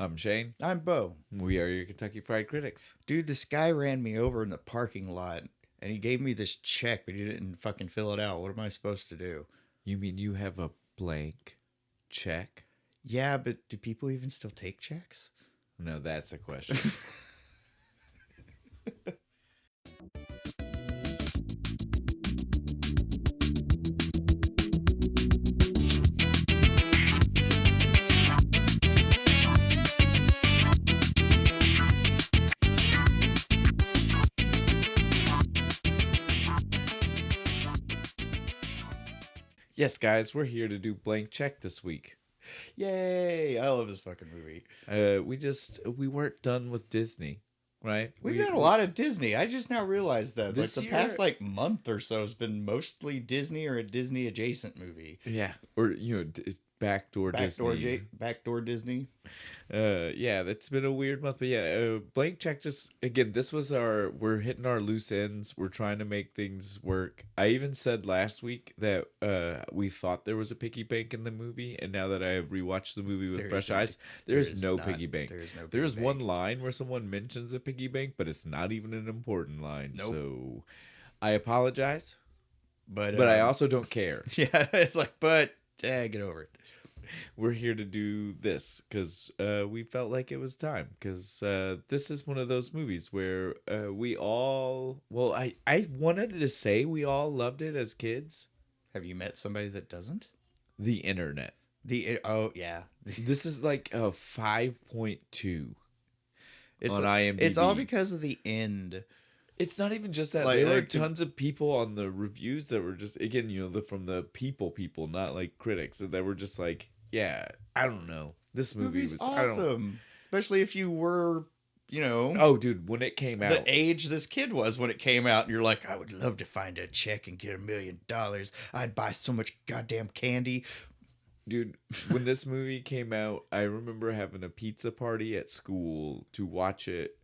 I'm Shane. I'm Bo. We are your Kentucky Fried Critics. Dude, this guy ran me over in the parking lot and he gave me this check, but he didn't fucking fill it out. What am I supposed to do? You mean you have a blank check? Yeah, but do people even still take checks? No, that's a question. Yes, guys, we're here to do Blank Check this week. Yay! I love this fucking movie. We weren't done with Disney, right? We've done a lot of Disney. I just now realized that This the year- past month or so has been mostly Disney or a Disney adjacent movie. Yeah, or backdoor Disney. Backdoor Disney. Yeah, that's been a weird month, but yeah, Blank Check just again. This was we're hitting our loose ends. We're trying to make things work. I even said last week that we thought there was a piggy bank in the movie, and now that I have rewatched the movie with fresh eyes, there is no piggy bank. There is no. There is one line where someone mentions a piggy bank, but it's not even an important line. Nope. So I apologize, but I also don't care. Yeah, it's like, get over it. We're here to do this because we felt like it was time, because this is one of those movies where we all, well, I wanted to say we all loved it as kids. Have you met somebody that doesn't? The internet. Yeah. This is like a 5.2 on IMDb. It's all because of the end. It's not even just that. There were tons of people on the reviews that were just, again, from the people, not like critics, that were just like, yeah, I don't know. This movie was awesome. Especially if you were, Oh, dude, when it came out. The age this kid was when it came out, and you're like, I would love to find a check and get $1 million. I'd buy so much goddamn candy. Dude, when this movie came out, I remember having a pizza party at school to watch it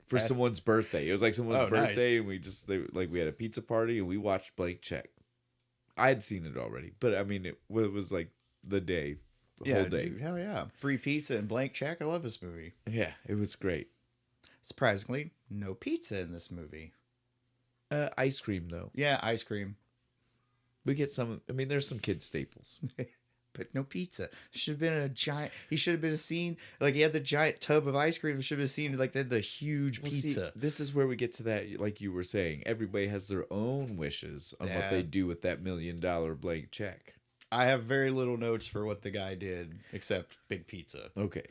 for someone's birthday. It was like someone's birthday, nice. And we had a pizza party and we watched Blank Check. I had seen it already, but I mean, it was like the whole day. Dude, hell yeah. Free pizza and Blank Check. I love this movie. Yeah, it was great. Surprisingly, no pizza in this movie. Ice cream, though. Yeah, ice cream. We get some, there's some kid staples. But no pizza. Should have been a giant. He should have been a scene like he had the giant tub of ice cream. Should have been seen like the huge pizza. See, this is where we get to that, like you were saying. Everybody has their own wishes on what they do with that $1 million blank check. I have very little notes for what the guy did except big pizza. Okay.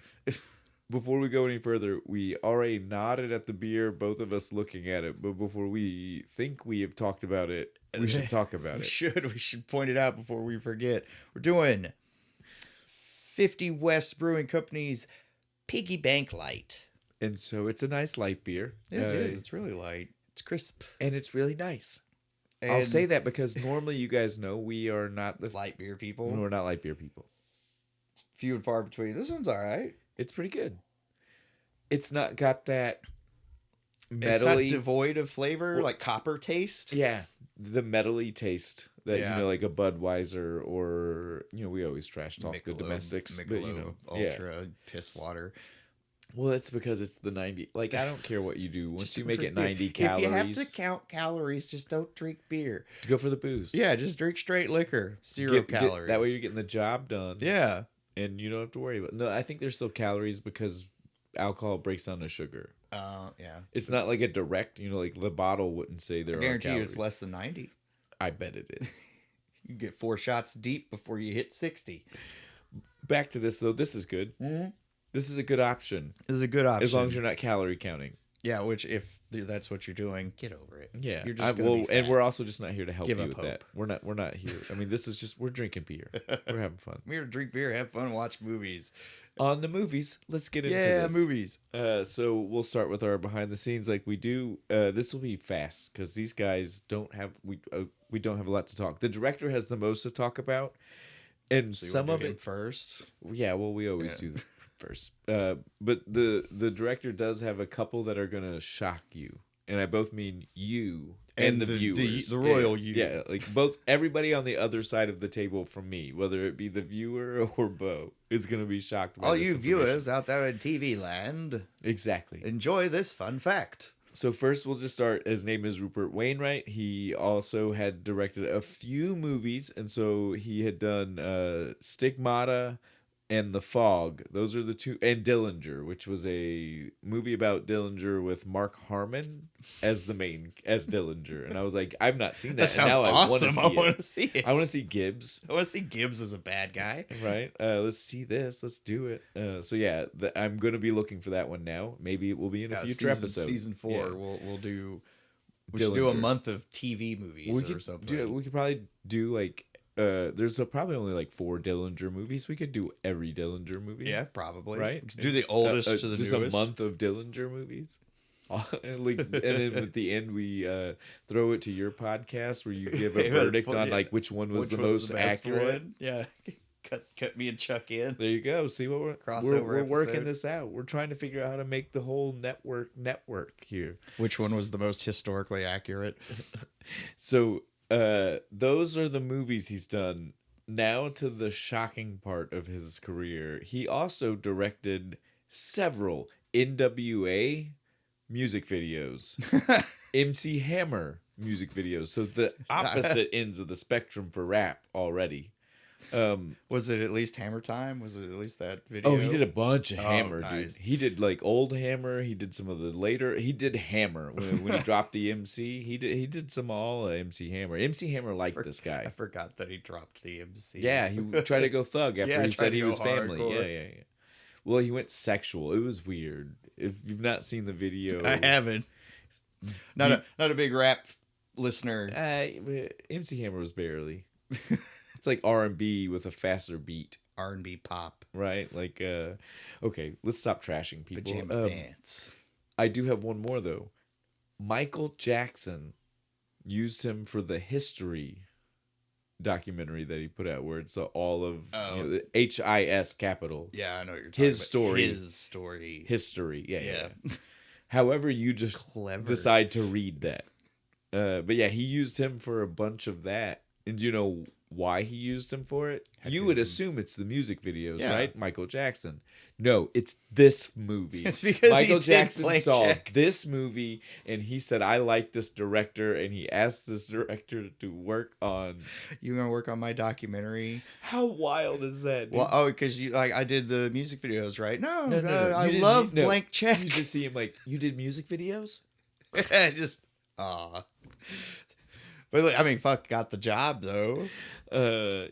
Before we go any further, we already nodded at the beer, both of us looking at it. But before we think we have talked about it, we should talk about it. We should point it out before we forget. We're doing 50 West Brewing Company's Piggy Bank Light. And so it's a nice light beer. It is. It's really light. It's crisp. And it's really nice. And I'll say that because normally you guys know we are not the light beer people. We're not light beer people. Few and far between. This one's all right. It's pretty good. It's not got that metally... It's not devoid of flavor, like copper taste. Yeah, the metally taste that, like a Budweiser or, we always trash talk the domestics. Michelob, but, Ultra, piss water. Well, it's because it's the 90. Like, I don't care what you do. Once you make it 90 beer. calories. If you have to count calories, just don't drink beer. To go for the booze. Yeah, just drink straight liquor. Zero calories. That way you're getting the job done. Yeah. And you don't have to worry about it. No, I think there's still calories because alcohol breaks down to sugar. Yeah. It's not like a direct, like the bottle wouldn't say there are calories. I guarantee you it's less than 90. I bet it is. You get 4 shots deep before you hit 60. Back to this, though. This is good. Mm-hmm. This is a good option. This is a good option. As long as you're not calorie counting. Yeah, which if that's what you're doing, get over it. Yeah. You're just gonna be fat. And we're also just not here to help Give you up with hope. that. We're not here. This is just, we're drinking beer. We're having fun. We're here to drink beer, have fun, watch movies. On the movies, let's get into this. Yeah, movies. So we'll start with our behind the scenes like we do. This will be fast because these guys don't have, we don't have a lot to talk. The director has the most to talk about. And So some of it first. Yeah, well, we always do the first. But the director does have a couple that are going to shock you. and I both mean you and the viewers. The royal you. Yeah, like both, everybody on the other side of the table from me, whether it be the viewer or Bo, is going to be shocked by all this you information. viewers out there in TV land. Exactly. Enjoy this fun fact. So first we'll just start. His name is Rupert Wainwright. He also had directed a few movies, and so he had done Stigmata and The Fog. Those are the two, and Dillinger, which was a movie about Dillinger with Mark Harmon as Dillinger. And I was like, I've not seen that. That sounds and now awesome. I want to see it. I want to see Gibbs. I want to see Gibbs as a bad guy. Right. Let's see this. Let's do it. So yeah, I'm going to be looking for that one now. Maybe it will be in a future episode. Season 4. Yeah. We'll do. We Dillinger. should do a month of TV movies or something. We could probably do like. There's probably only like 4 Dillinger movies. We could do every Dillinger movie. Yeah, probably. Right. Do the oldest to the just newest. Just a month of Dillinger movies. And then at the end we throw it to your podcast where you give a verdict on like which one was the most accurate. One. Yeah. Cut me and Chuck in. There you go. See what we're working this out. We're trying to figure out how to make the whole network here. Which one was the most historically accurate? So those are the movies he's done. Now to the shocking part of his career. He also directed several NWA music videos, MC Hammer music videos. So the opposite ends of the spectrum for rap already. Was it at least Hammer Time? Was it at least that video? Oh, he did a bunch of Hammer, nice. Dude. He did like old Hammer. He did some of the later. He did Hammer when he dropped the MC. He did some all MC Hammer. MC Hammer liked this guy. I forgot that he dropped the MC. Yeah, he tried to go thug after he said he was family. Hardcore. Yeah. Well, he went sexual. It was weird. If you've not seen the video, I haven't. Not a big rap listener. MC Hammer was barely. It's like R&B with a faster beat. R&B pop. Right? Like, okay, let's stop trashing people. Pajama Pants. I do have one more, though. Michael Jackson used him for the History documentary that he put out, where it's all of the HIS capital. Yeah, I know what you're talking about. His story. History. Yeah. However, you just Clever. decide to read that. But yeah, he used him for a bunch of that. And you know why he used him for it? You would assume it's the music videos, right? Michael Jackson. No, it's this movie. It's because Michael Jackson saw this movie and he said, I like this director, and he asked this director to work on. You gonna work on my documentary? How wild is that, dude? Well, because you like I did the music videos, right? No. I love Blank Check. You just see him like, you did music videos? Just But I mean, fuck, got the job though.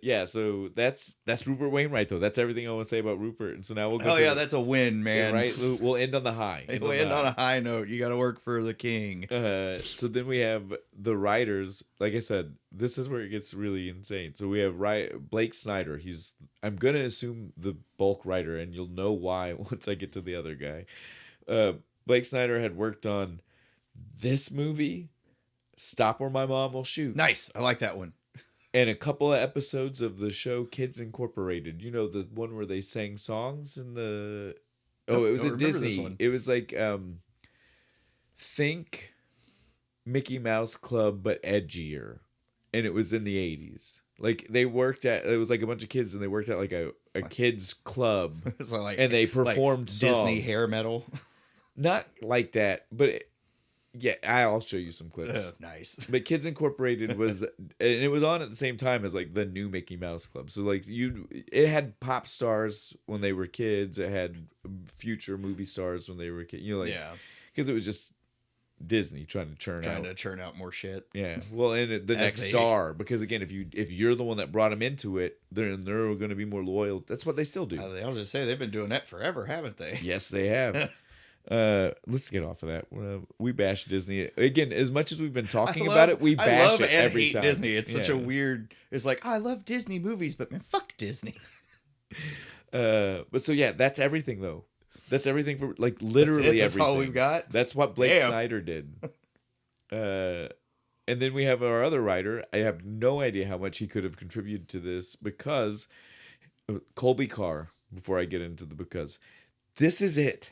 Yeah. So that's Rupert Wainwright though. That's everything I want to say about Rupert. And so now we'll go. Oh yeah, that's a win, man. Yeah, right. We'll end on the high. We'll end on a high note. You got to work for the king. So then we have the writers. Like I said, this is where it gets really insane. So we have Blake Snyder. I'm gonna assume the bulk writer, and you'll know why once I get to the other guy. Blake Snyder had worked on this movie, Stop or My Mom Will Shoot. Nice. I like that one. And a couple of episodes of the show Kids Incorporated. You know, the one where they sang songs in the... Oh, it was at Disney. It was like, think Mickey Mouse Club, but edgier. And it was in the 80s. Like, it was like a bunch of kids, and they worked at like a kids club. So like, and they performed like songs. Disney hair metal. Not like that, but... Yeah, I'll show you some clips. Nice. But Kids Incorporated was, and it was on at the same time as like the new Mickey Mouse Club. So like it had pop stars when they were kids. It had future movie stars when they were kids. You know, like, because it was just Disney trying to churn out more shit. Yeah. Well, and the next star, because again, if you're the one that brought them into it, they're going to be more loyal. That's what they still do. I was just say they've been doing that forever, haven't they? Yes, they have. Let's get off of that. We bash Disney again. As much as we've been talking about it, we bash it every time. Disney. It's such a weird. It's like, I love Disney movies, but man, fuck Disney. But so yeah, that's everything though. That's everything for like literally that's everything. All we've got. That's what Blake Snyder did. And then we have our other writer. I have no idea how much he could have contributed to this, because Colby Carr. Before I get into because this is it.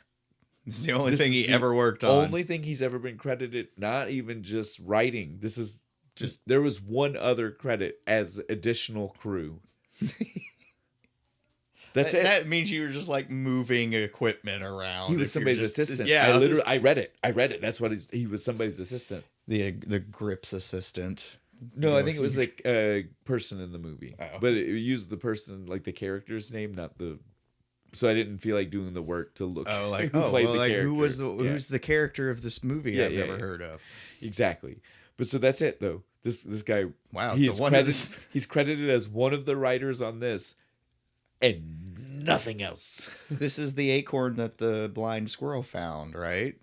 It's the only thing he ever worked on. Only thing he's ever been credited, not even just writing. This is just, there was one other credit as additional crew. That's it. That means you were just like moving equipment around. He was somebody's assistant. Yeah, I read it. That's what he was, somebody's assistant. The grips assistant. No, I think it was like a person in the movie, oh. but it used the person, like the character's name, not the. So I didn't feel like doing the work to look. Oh, like who played the character. Who's the character of this movie I've never heard of? Exactly, but so that's it though. This guy. Wow, he's credited as one of the writers on this, and nothing else. This is the acorn that the blind squirrel found, right?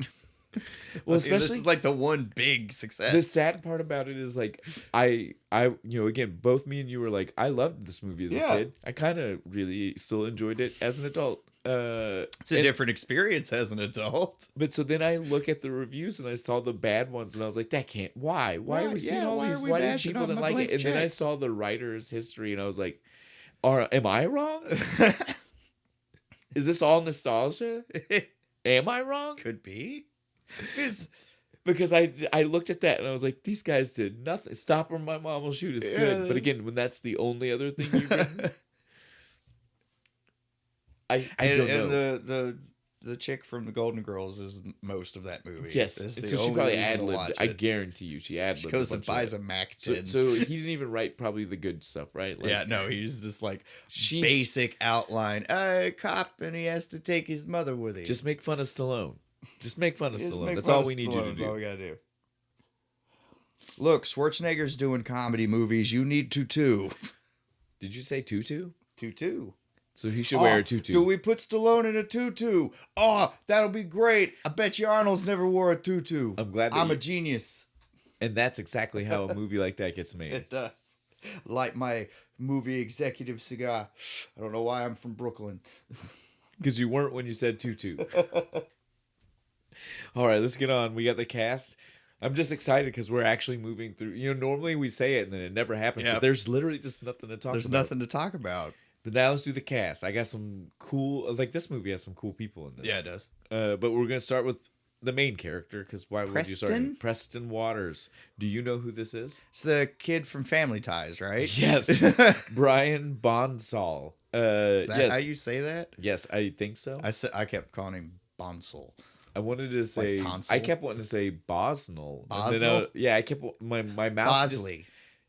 Well, especially this is like the one big success. The sad part about it is like I again, both me and you were like, I loved this movie as a kid. I kind of really still enjoyed it as an adult. It's a different experience as an adult. But so then I look at the reviews and I saw the bad ones and I was like, that can't. Why are we seeing all these? Why did people didn't like it? And then I saw the writer's history and I was like, am I wrong? Is this all nostalgia? Am I wrong? Could be. It's because I looked at that and I was like, these guys did nothing. Stop or My Mom Will Shoot is good. But again, when that's the only other thing you've written, I don't know. And the chick from the Golden Girls is most of that movie. Yes, so she probably ad-libbed. I guarantee you, she ad-libbed. She goes and buys a Mac tin. So he didn't even write probably the good stuff, right? Like, yeah, no, he's just like basic outline. A cop and he has to take his mother with him. Just make fun of Stallone. Just make fun of Stallone. That's all we need you to do. That's all we gotta do. Look, Schwarzenegger's doing comedy movies. You need to too. Did you say tutu? Tutu. So he should wear a tutu. Do we put Stallone in a tutu? Oh, that'll be great. I bet you Arnold's never wore a tutu. I'm glad that I'm a genius. And that's exactly how a movie like that gets made. It does. Like my movie executive cigar. I don't know why I'm from Brooklyn. Because you weren't when you said tutu. All right, let's get on. We got the cast. I'm just excited because we're actually moving through. Normally we say it and then it never happens. Yep. But there's literally just nothing to talk about. There's nothing to talk about. But now let's do the cast. I got some cool, like this movie has some cool people in this. Yeah, it does. But we're going to start with the main character because why would you start? Preston Waters. Do you know who this is? It's the kid from Family Ties, right? Yes. Brian Bonsall. Is that how you say that? Yes, I think so. I kept calling him Bonsall. I wanted to say I kept wanting to say Bosnell. Bosnell? I kept my mouth Bosley.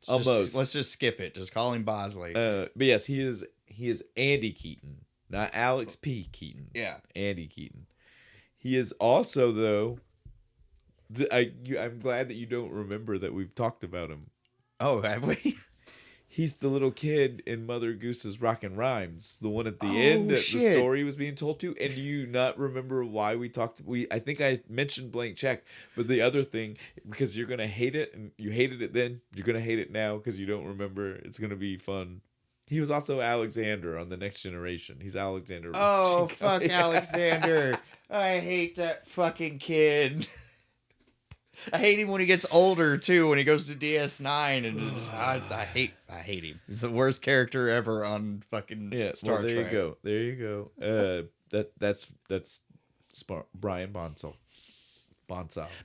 Almost. Let's just skip it. Just call him Bosley. But yes, he is Andy Keaton, not Alex P. Keaton. Yeah, Andy Keaton. He is also though. I'm glad that you don't remember that we've talked about him. Oh, have we? He's the little kid in Mother Goose's Rockin' Rhymes, the one at the end that the story was being told to. And do you not remember why we talked? I think I mentioned Blank Check, but the other thing, because you're gonna hate it, and you hated it then, you're gonna hate it now because you don't remember. It's gonna be fun. He was also Alexander on The Next Generation. He's Alexander. Oh, fuck Alexander! I hate that fucking kid. I hate him when he gets older too. When he goes to DS9, and I hate him. He's the worst character ever on fucking Star Trek. There you go. That's smart. Brian Bonsall.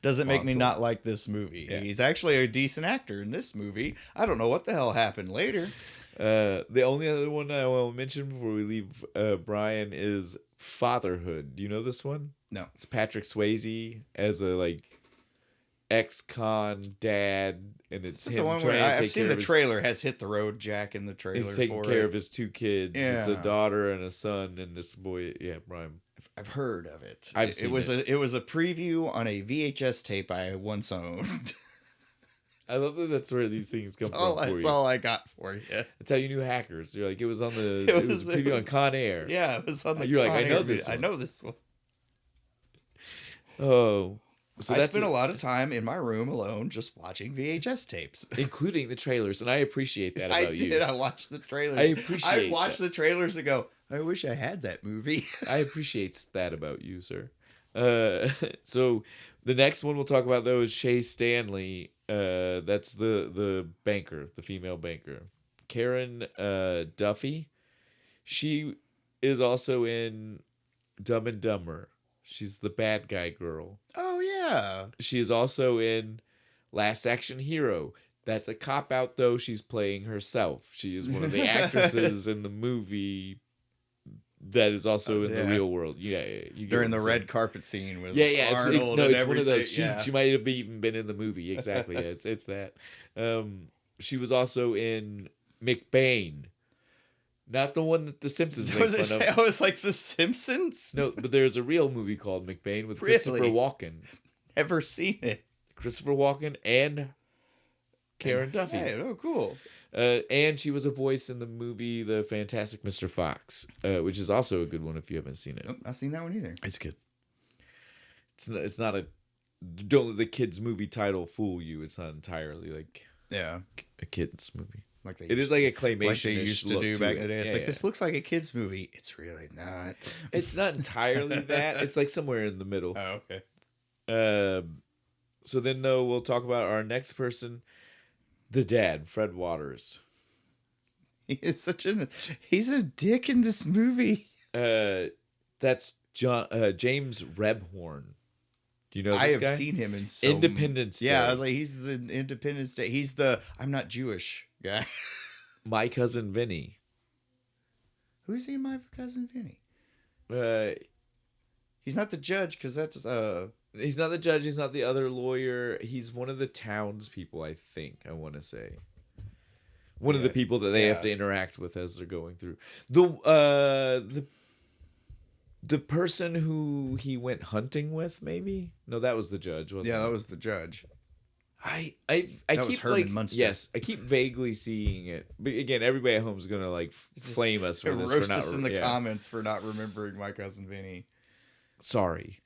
Doesn't make me not like this movie. Yeah. He's actually a decent actor in this movie. I don't know what the hell happened later. The only other one I will mention before we leave Brian is Fatherhood. Do you know this one? No. It's Patrick Swayze as a ex-con dad, and it's him trying to take I've seen the trailer. Has hit the road Jack in the trailer. He's taking care of his two kids. Yeah. It's a daughter and a son, and this boy, Brian. I've heard of it. It was a preview on a VHS tape I once owned. I love that that's where these things come from. That's all I got for you. That's how you knew Hackers. You're like, it was on the it was a preview on Con Air. Yeah, it was on the You're Con like, I know this one. I know this one. Oh. So I spent a lot of time in my room alone just watching VHS tapes. Including the trailers, and I appreciate that about you. I watched the trailers. I watched the trailers and go, I wish I had that movie. I appreciate that about you, sir. So the next one we'll talk about, though, is Shay Stanley. That's the banker, the female banker. Karen Duffy. She is also in Dumb and Dumber. She's the bad guy girl. Oh, yeah. She is also in Last Action Hero. That's a cop-out, though. She's playing herself. She is one of the actresses in the movie that is also in the real world. Yeah. You during the red carpet scene with It's Arnold and everything. one of those. She might have even been in the movie. Exactly. Yeah, it's that. She was also in McBain. Not the one that The Simpsons make fun of. I was like, The Simpsons? No, but there's a real movie called McBain with Christopher Walken. Never seen it. Christopher Walken and Karen Duffy. Hey, oh, cool. And she was a voice in the movie The Fantastic Mr. Fox, which is also a good one if you haven't seen it. Nope, not seen that one either. It's good. It's not a... Don't let the kids' movie title fool you. It's not entirely like a kid's movie. Like it is like a claymation like they used to do back in the day. It's like this looks like a kid's movie. It's really not. It's not entirely that. It's like somewhere in the middle. Oh, okay. So then, though, we'll talk about our next person, the dad, Fred Waters. He is he's a dick in this movie. That's James Rebhorn. Do you know this guy? I have seen him in Independence Day. Yeah, I was like, he's the Independence Day. He's the I'm not Jewish guy. My Cousin Vinny. Who is he in My Cousin Vinny? He's not the judge, because that's He's not the judge. He's not the other lawyer. He's one of the townspeople, I think. I want to say one of the people that they have to interact with as they're going through the person who he went hunting with. Maybe that was the judge. Wasn't it? That was the judge. I that keep Herman Munster. Yes, I keep vaguely seeing it. But again, everybody at home is gonna like flame us for this. Roast us in the comments for not remembering My Cousin Vinny. Sorry.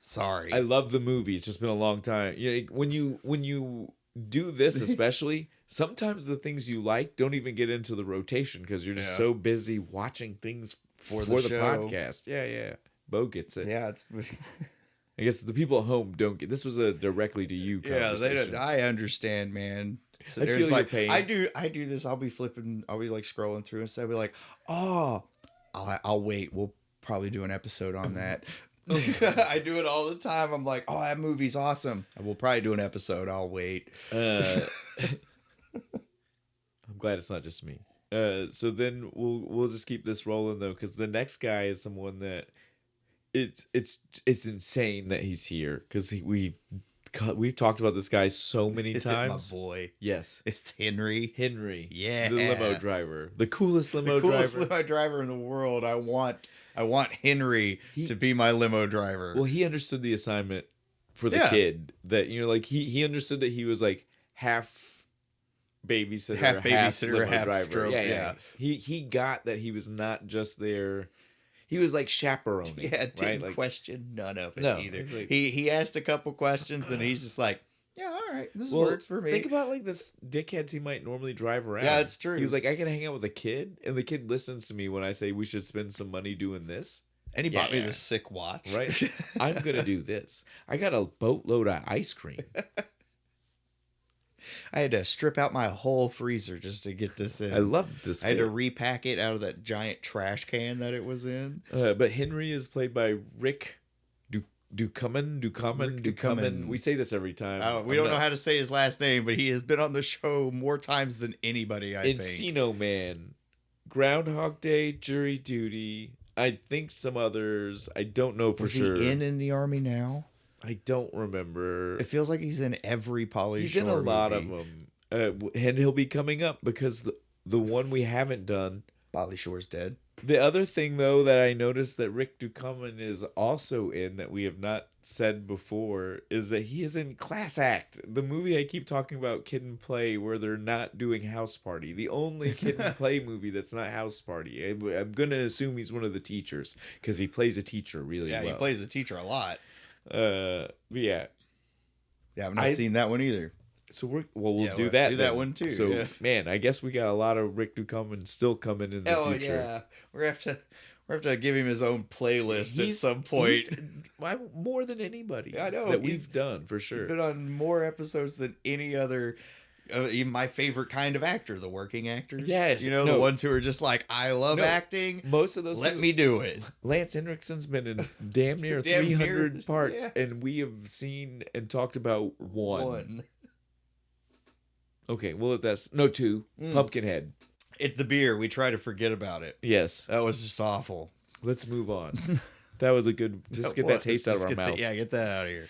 I love the movie. It's just been a long time. When you do this, especially, sometimes the things you like don't even get into the rotation because you're just so busy watching things for the podcast. Yeah. Bo gets it. Yeah, it's. I guess the people at home don't get. This was a directly to you conversation. Yeah, I understand, man. I feel your pain. I do this. I'll be flipping. I'll be like scrolling through and stuff. I'll be like, oh, I'll wait. We'll probably do an episode on that. I do it all the time. I'm like, oh, that movie's awesome. We'll probably do an episode. I'll wait. I'm glad it's not just me. So then we'll just keep this rolling though, because the next guy is someone that it's insane that he's here because we've talked about this guy so many times. It my boy? Yes, it's Henry. Yeah, the limo driver, the coolest limo driver in the world. I want Henry to be my limo driver. Well, he understood the assignment for the kid that like he understood that he was like half babysitter, half driver. Stroke, yeah. He got that he was not just there. He was like chaperoning. Yeah, didn't question none of it either. Like, he asked a couple questions, and he's just like, yeah, all right, this works for me. Think about like this dickheads he might normally drive around. Yeah, it's true. He was like, I can hang out with a kid, and the kid listens to me when I say we should spend some money doing this. And he bought me this sick watch. Right? I'm gonna do this. I got a boatload of ice cream. I had to strip out my whole freezer just to get this in. I love this. I had to repack it out of that giant trash can that it was in. But Henry is played by Rick Ducommun. We say this every time. We don't know how to say his last name, but he has been on the show more times than anybody, I think. Encino Man, Groundhog Day, Jury Duty. I think some others. I don't know for sure. Is he in the Army now? I don't remember. It feels like he's in every Pauly Shore He's in a lot of them. And he'll be coming up because the one we haven't done. Pauly Shore's dead. The other thing, though, that I noticed that Rick Ducommun is also in that we have not said before is that he is in Class Act, the movie I keep talking about, Kid and Play, where they're not doing House Party. The only Kid and Play movie that's not House Party. I'm going to assume he's one of the teachers because he plays a teacher really well. Yeah, he plays a teacher a lot. But yeah. Yeah, I've not seen that one either. So we'll do that. Do that one too. So man, I guess we got a lot of Rick Ducommun still coming in the future. Yeah, we have to give him his own playlist at some point. More than anybody. I know that we've done for sure. He's been on more episodes than any other Even my favorite kind of actor, the working actors. Yes, the ones who are just like, I love acting. Most of those. Let me do it. Lance Henriksen's been in damn near 300 parts, and we have seen and talked about one. Okay, well, that's no 2. Pumpkinhead. It's the beer. We try to forget about it. Yes, that was just awful. Let's move on. That was a good. Just get that taste out of our mouth. Get that out of here.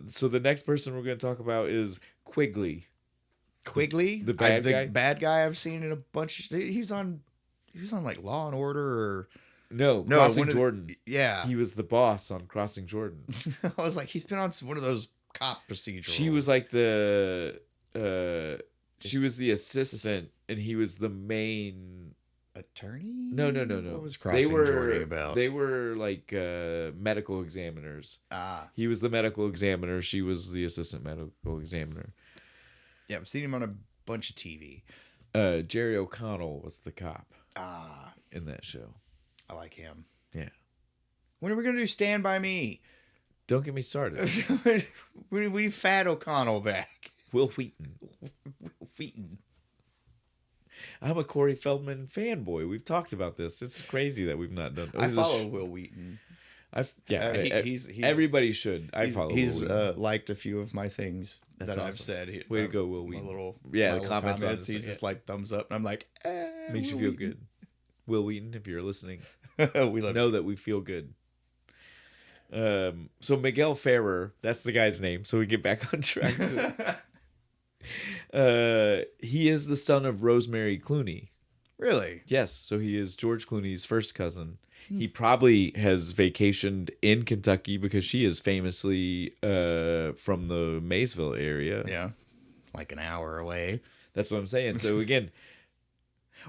So the next person we're going to talk about is Quigley. Quigley, the bad guy. Bad guy I've seen in a bunch. He was on like Law and Order or no Crossing Jordan. Yeah, he was the boss on Crossing Jordan. I was like, he's been on one of those cop procedurals. She was like the. She was the assistant, and he was the main attorney. No. What was Crossing Jordan about? They were like medical examiners. He was the medical examiner. She was the assistant medical examiner. Yeah, I've seen him on a bunch of TV. Jerry O'Connell was the cop. In that show. I like him. Yeah. When are we gonna do Stand By Me? Don't get me started. We need Fat O'Connell back. Will Wheaton. Wheaton. I'm a Corey Feldman fanboy. We've talked about this. It's crazy that we've not done. I follow Will Wheaton. Everybody should. He's liked a few of my things that I've said. Way to go, Will Wheaton. The comments on it. He's just like thumbs up, and I'm like, makes you feel good. Will Wheaton, if you're listening, we know that we feel good. So Miguel Ferrer, that's the guy's name. So we get back on track. He is the son of Rosemary Clooney. Really? Yes. So he is George Clooney's first cousin. He probably has vacationed in Kentucky because she is famously from the Maysville area. Yeah. Like an hour away. That's what I'm saying. So again,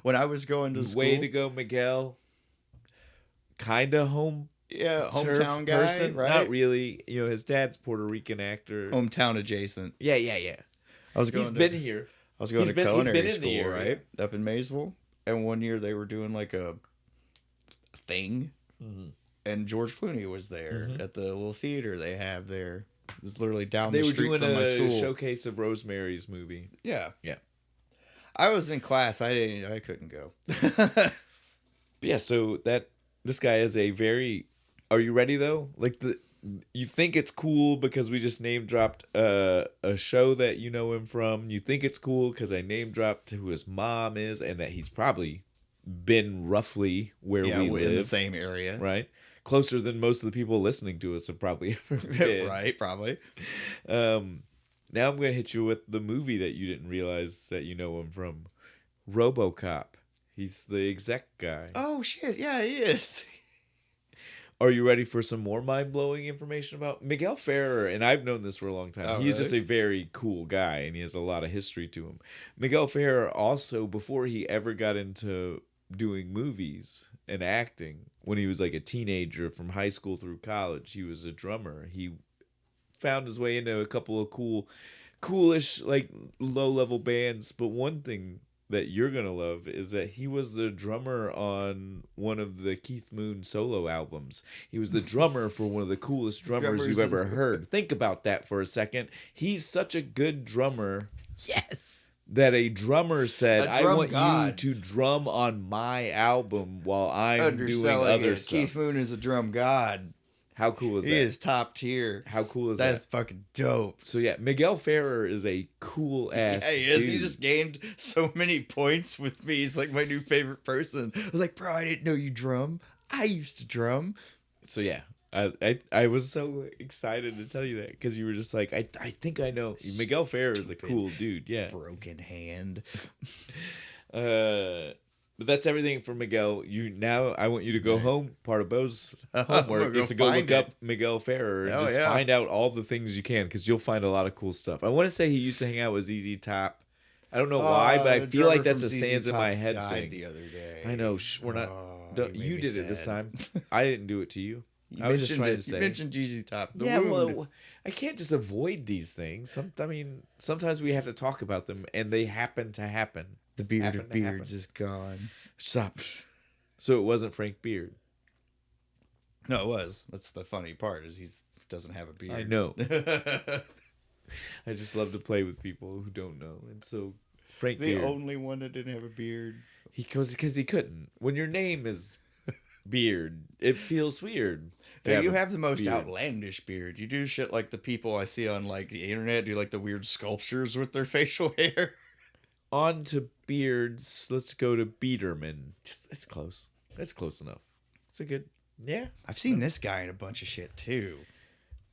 when I was going to school. Way to go, Miguel. Kind of hometown guy, person, right? Not really. His dad's Puerto Rican actor. Hometown adjacent. Yeah. He's been here. I was going to culinary school, right? Up in Maysville. And one year they were doing like a thing. Mm-hmm. And George Clooney was there at the little theater they have there. It was literally down the street from my school. They were doing a showcase of Rosemary's movie. Yeah. Yeah. I was in class. I couldn't go. Yeah, so this guy is a very... Are you ready, though? You think it's cool because we just name dropped a show that you know him from. You think it's cool because I name dropped who his mom is and that he's probably been roughly where we live. In the same area. Right? Closer than most of the people listening to us have probably ever been. Right, probably. Now I'm going to hit you with the movie that you didn't realize that you know him from. RoboCop. He's the exec guy. Oh, shit. Yeah, he is. Are you ready for some more mind-blowing information about Miguel Ferrer? And I've known this for a long time. Oh, He's really? just a very cool guy, and he has a lot of history to him. Miguel Ferrer also, before he ever got into doing movies and acting, when he was like a teenager from high school through college, he was a drummer. He found his way into a couple of coolish, like low-level bands. But one thing that you're going to love is that he was the drummer on one of the Keith Moon solo albums. He was the drummer for one of the coolest drummers you've ever heard. Think about that for a second. He's such a good drummer. Yes. That a drummer said, I want god. you to drum on my album while I'm doing other stuff. Keith Moon is a drum god. How cool is that? He is top tier. How cool is that? That's fucking dope. So yeah, Miguel Ferrer is a cool ass he is. dude. He just gained so many points with me. He's like my new favorite person. I was like, bro, I didn't know you drum. I used to drum. So yeah, I was so excited to tell you that because you were just like, I think I know. Miguel Ferrer is a cool dude. Yeah. Broken hand. But that's everything for Miguel. I want you to go home. Part of Bo's homework is to go look up Miguel Ferrer and find out all the things you can because you'll find a lot of cool stuff. I want to say he used to hang out with ZZ Top. I don't know why, but I feel like that's a sands in my head thing. The other day. I know. We're not. You did it this time. I didn't do it to you. I was just trying to say. You mentioned ZZ Top. Well, I can't just avoid these things. Sometimes we have to talk about them, and they happen to happen. The beard of beards is gone. Stop. So it wasn't Frank Beard. No, it was. That's the funny part is he doesn't have a beard. I know. I just love to play with people who don't know. And so Frank He's the Beard. only one that didn't have a beard. He goes because he couldn't. When your name is Beard, it feels weird. Dude, you have the most outlandish beard. You do shit like the people I see on like the internet do like the weird sculptures with their facial hair. On to beards. Let's go to Biederman. It's close. It's close enough. It's a good. Yeah. I've seen this guy in a bunch of shit too.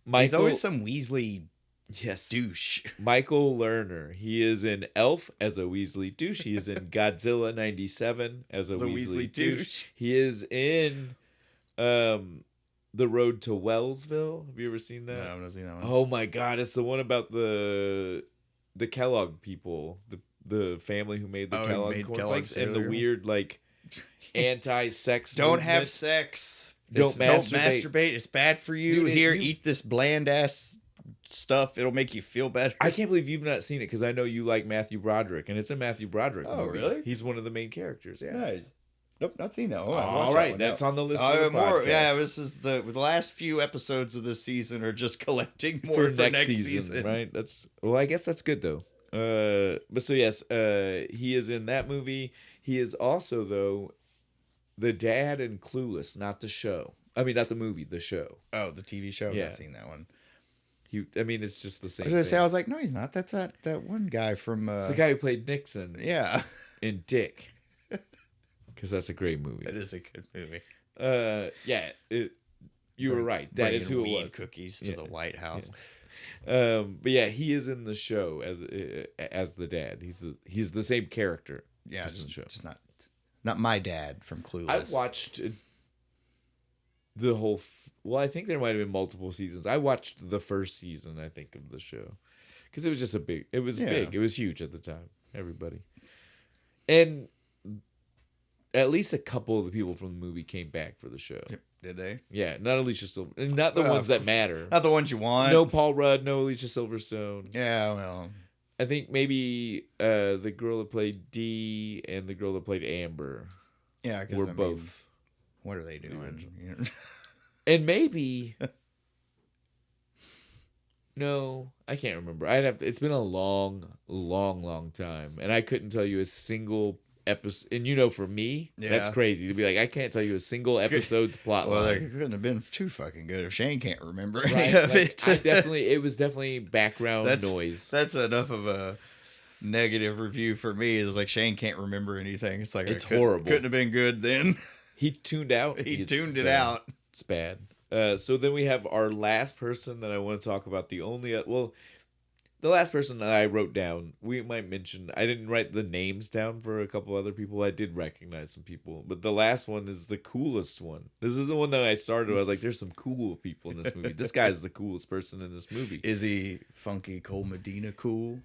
Michael, he's always some Weasley yes douche. Michael Lerner. He is in Elf as a Weasley douche. He is in Godzilla 97 as a Weasley douche. He is in The Road to Wellsville. Have you ever seen that? No, I've not seen that one. Oh my god, it's the one about the Kellogg people, the family who made the Kellogg cornflakes, and the weird like anti-sex Don't movement. have sex. Don't masturbate. It's bad for you. Dude, Here, eat this bland ass stuff. It'll make you feel better. I can't believe you've not seen it because I know you like Matthew Broderick, and it's a Matthew Broderick movie. Oh, really? He's one of the main characters. Yeah. Nice. Nope, not seen that. All right, that's on the list for the podcast. Yeah, this is the last few episodes of this season are just collecting more for next season. Right? I guess that's good though. But so yes, he is in that movie. He is also though the dad in Clueless, not the show. I mean, not the movie, the show. Oh, the TV show. Yeah. I've not seen that one. It's just the same. I was gonna say, I was like, no, he's not. That's that one guy from. It's the guy who played Nixon. Yeah. In Dick. Because that's a great movie. That is a good movie. You were right. That is who it was. Cookies to the White House. Yeah. But yeah, he is in the show as the dad. He's the same character. Yeah, just not my dad from Clueless. I watched the whole. I think there might have been multiple seasons. I watched the first season, I think, of the show because it was just big. It was big. It was huge at the time. Everybody, and at least a couple of the people from the movie came back for the show. Did they? Yeah, not Alicia Silver, not the ones that matter. Not the ones you want. No Paul Rudd, no Alicia Silverstone. Yeah, well, I think maybe the girl that played Dee and the girl that played Amber. Yeah, were both. What are they doing? And maybe. No, I can't remember. It's been a long, long, long time, and I couldn't tell you a single episode. And for me, that's crazy to be like, I can't tell you a single episode's plot line. Well, they couldn't have been too fucking good if Shane can't remember any right? of it. It was definitely background noise. That's enough of a negative review for me. It's like Shane can't remember anything. It's like it's horrible. Couldn't have been good then. He tuned out. He tuned it out. It's bad. So then we have our last person that I want to talk about. The last person that I wrote down, we might mention. I didn't write the names down for a couple other people. I did recognize some people, but the last one is the coolest one. This is the one that I started. I was like, "There's some cool people in this movie. This guy is the coolest person in this movie." Is he funky Cole Medina cool?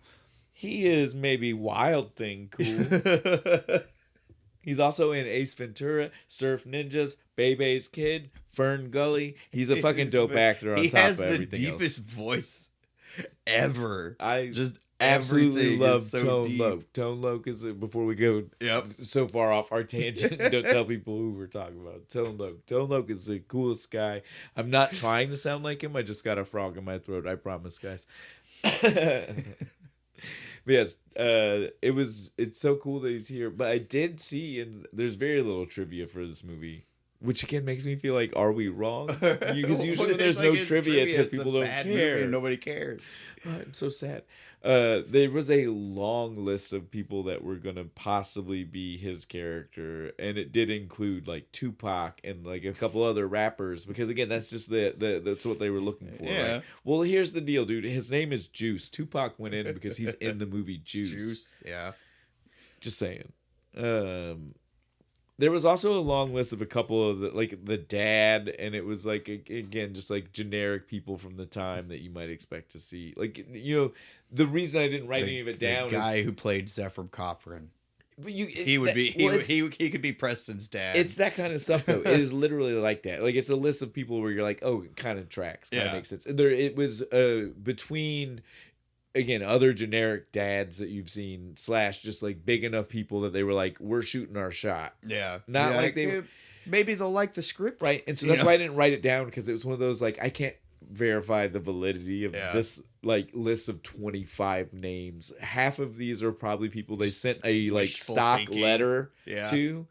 He is maybe Wild Thing cool. He's also in Ace Ventura, Surf Ninjas, Bebe's Kid, Fern Gully. He's a fucking dope actor on top of everything else. He has the deepest voice ever. I just absolutely love Tone Loc. Tone Loc is, before we go so far off our tangent, don't tell people who we're talking about. Tone Loc. Tone Loc is the coolest guy. I'm not trying to sound like him. I just got a frog in my throat. I promise, guys. But yes, it's so cool that he's here. But I did see, and there's very little trivia for this movie, which again makes me feel like, are we wrong? Because usually when there's no trivia, it's because people don't care. Nobody cares. Oh, I'm so sad. There was a long list of people that were going to possibly be his character, and it did include like Tupac and like a couple other rappers, because again, that's just that's what they were looking for. Yeah. Right? Well, here's the deal, dude. His name is Juice. Tupac went in because he's in the movie Juice. Juice, yeah. Just saying. There was also a long list of a couple of the dad, and it was like, again, just like generic people from the time that you might expect to see. Like, the reason I didn't write any of it down is the guy who played Zephyr Cochrane. But he could be Preston's dad. It's that kind of stuff though. It is literally like that. Like, it's a list of people where you're like, oh, it kind of tracks, kind of makes sense. It was between, again, other generic dads that you've seen / just like big enough people that they were like, we're shooting our shot. Yeah. Not like they maybe they'll like the script. Right. And so that's why I didn't write it down, because it was one of those, like, I can't verify the validity of this like list of 25 names. Half of these are probably people they sent a like stock letter to,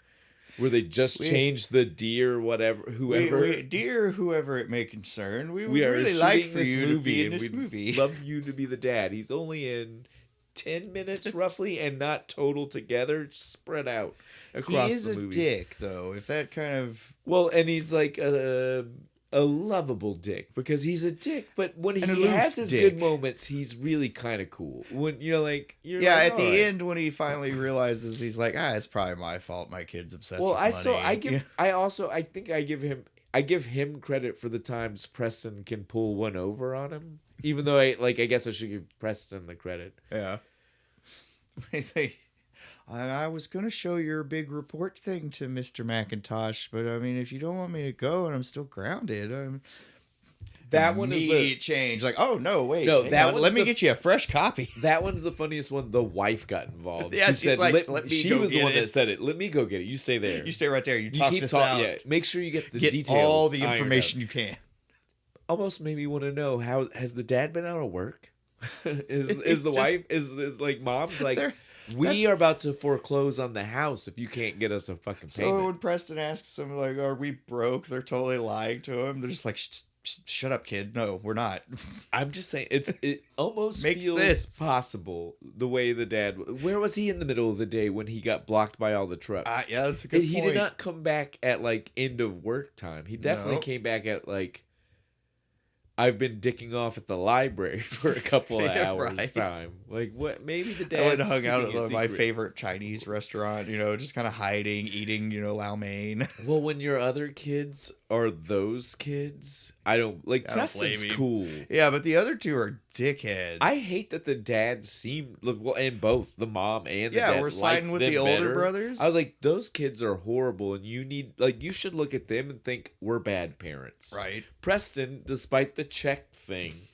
where they just changed the dear whatever whoever dear whoever it may concern. We would are really like for this you movie to be in and this movie. Love you to be the dad. He's only in 10 minutes roughly, and not total together, spread out across the movie. He is a dick, though. If that kind of and he's like a lovable dick, because he's a dick, but when he has his good moments, he's really kind of cool. When like at the end when he finally realizes, he's like, it's probably my fault. My kid's obsessed with money. I give him credit for the times Preston can pull one over on him. Even though I guess I should give Preston the credit. Yeah. He's like, I was going to show your big report thing to Mr. McIntosh, but I mean, if you don't want me to go and I'm still grounded, that one is the change. Like, oh no, wait, no, let me get you a fresh copy. That one's the funniest one. The wife got involved. Yeah, she said, like, let me she go was get the one it. that said it. Let me go get it. You stay there. You stay right there. You keep this out. Yeah, make sure you get the details. All the information you can. Almost made me want to know, how has the dad been out of work? is the wife is like mom's like, we are about to foreclose on the house if you can't get us a fucking payment. So when Preston asks them like, are we broke, they're totally lying to him. They're just like, shut up, kid. No, we're not. I'm just saying, it almost feels possible the way the dad. Where was he in the middle of the day when he got blocked by all the trucks? Yeah, that's a good point. He did not come back at like end of work time. He definitely came back at like, I've been dicking off at the library for a couple of hours time. Like, what? Maybe the dad went and hung out at my favorite Chinese restaurant, just kind of hiding, eating, chow mein. Well, when your other kids are those kids, I don't like. Preston's cool. Yeah, but the other two are dickheads. I hate that the dad seemed, and both the mom and the dad, we're siding with the older brothers. I was like, those kids are horrible, and you should look at them and think we're bad parents. Right. Preston, despite the check thing,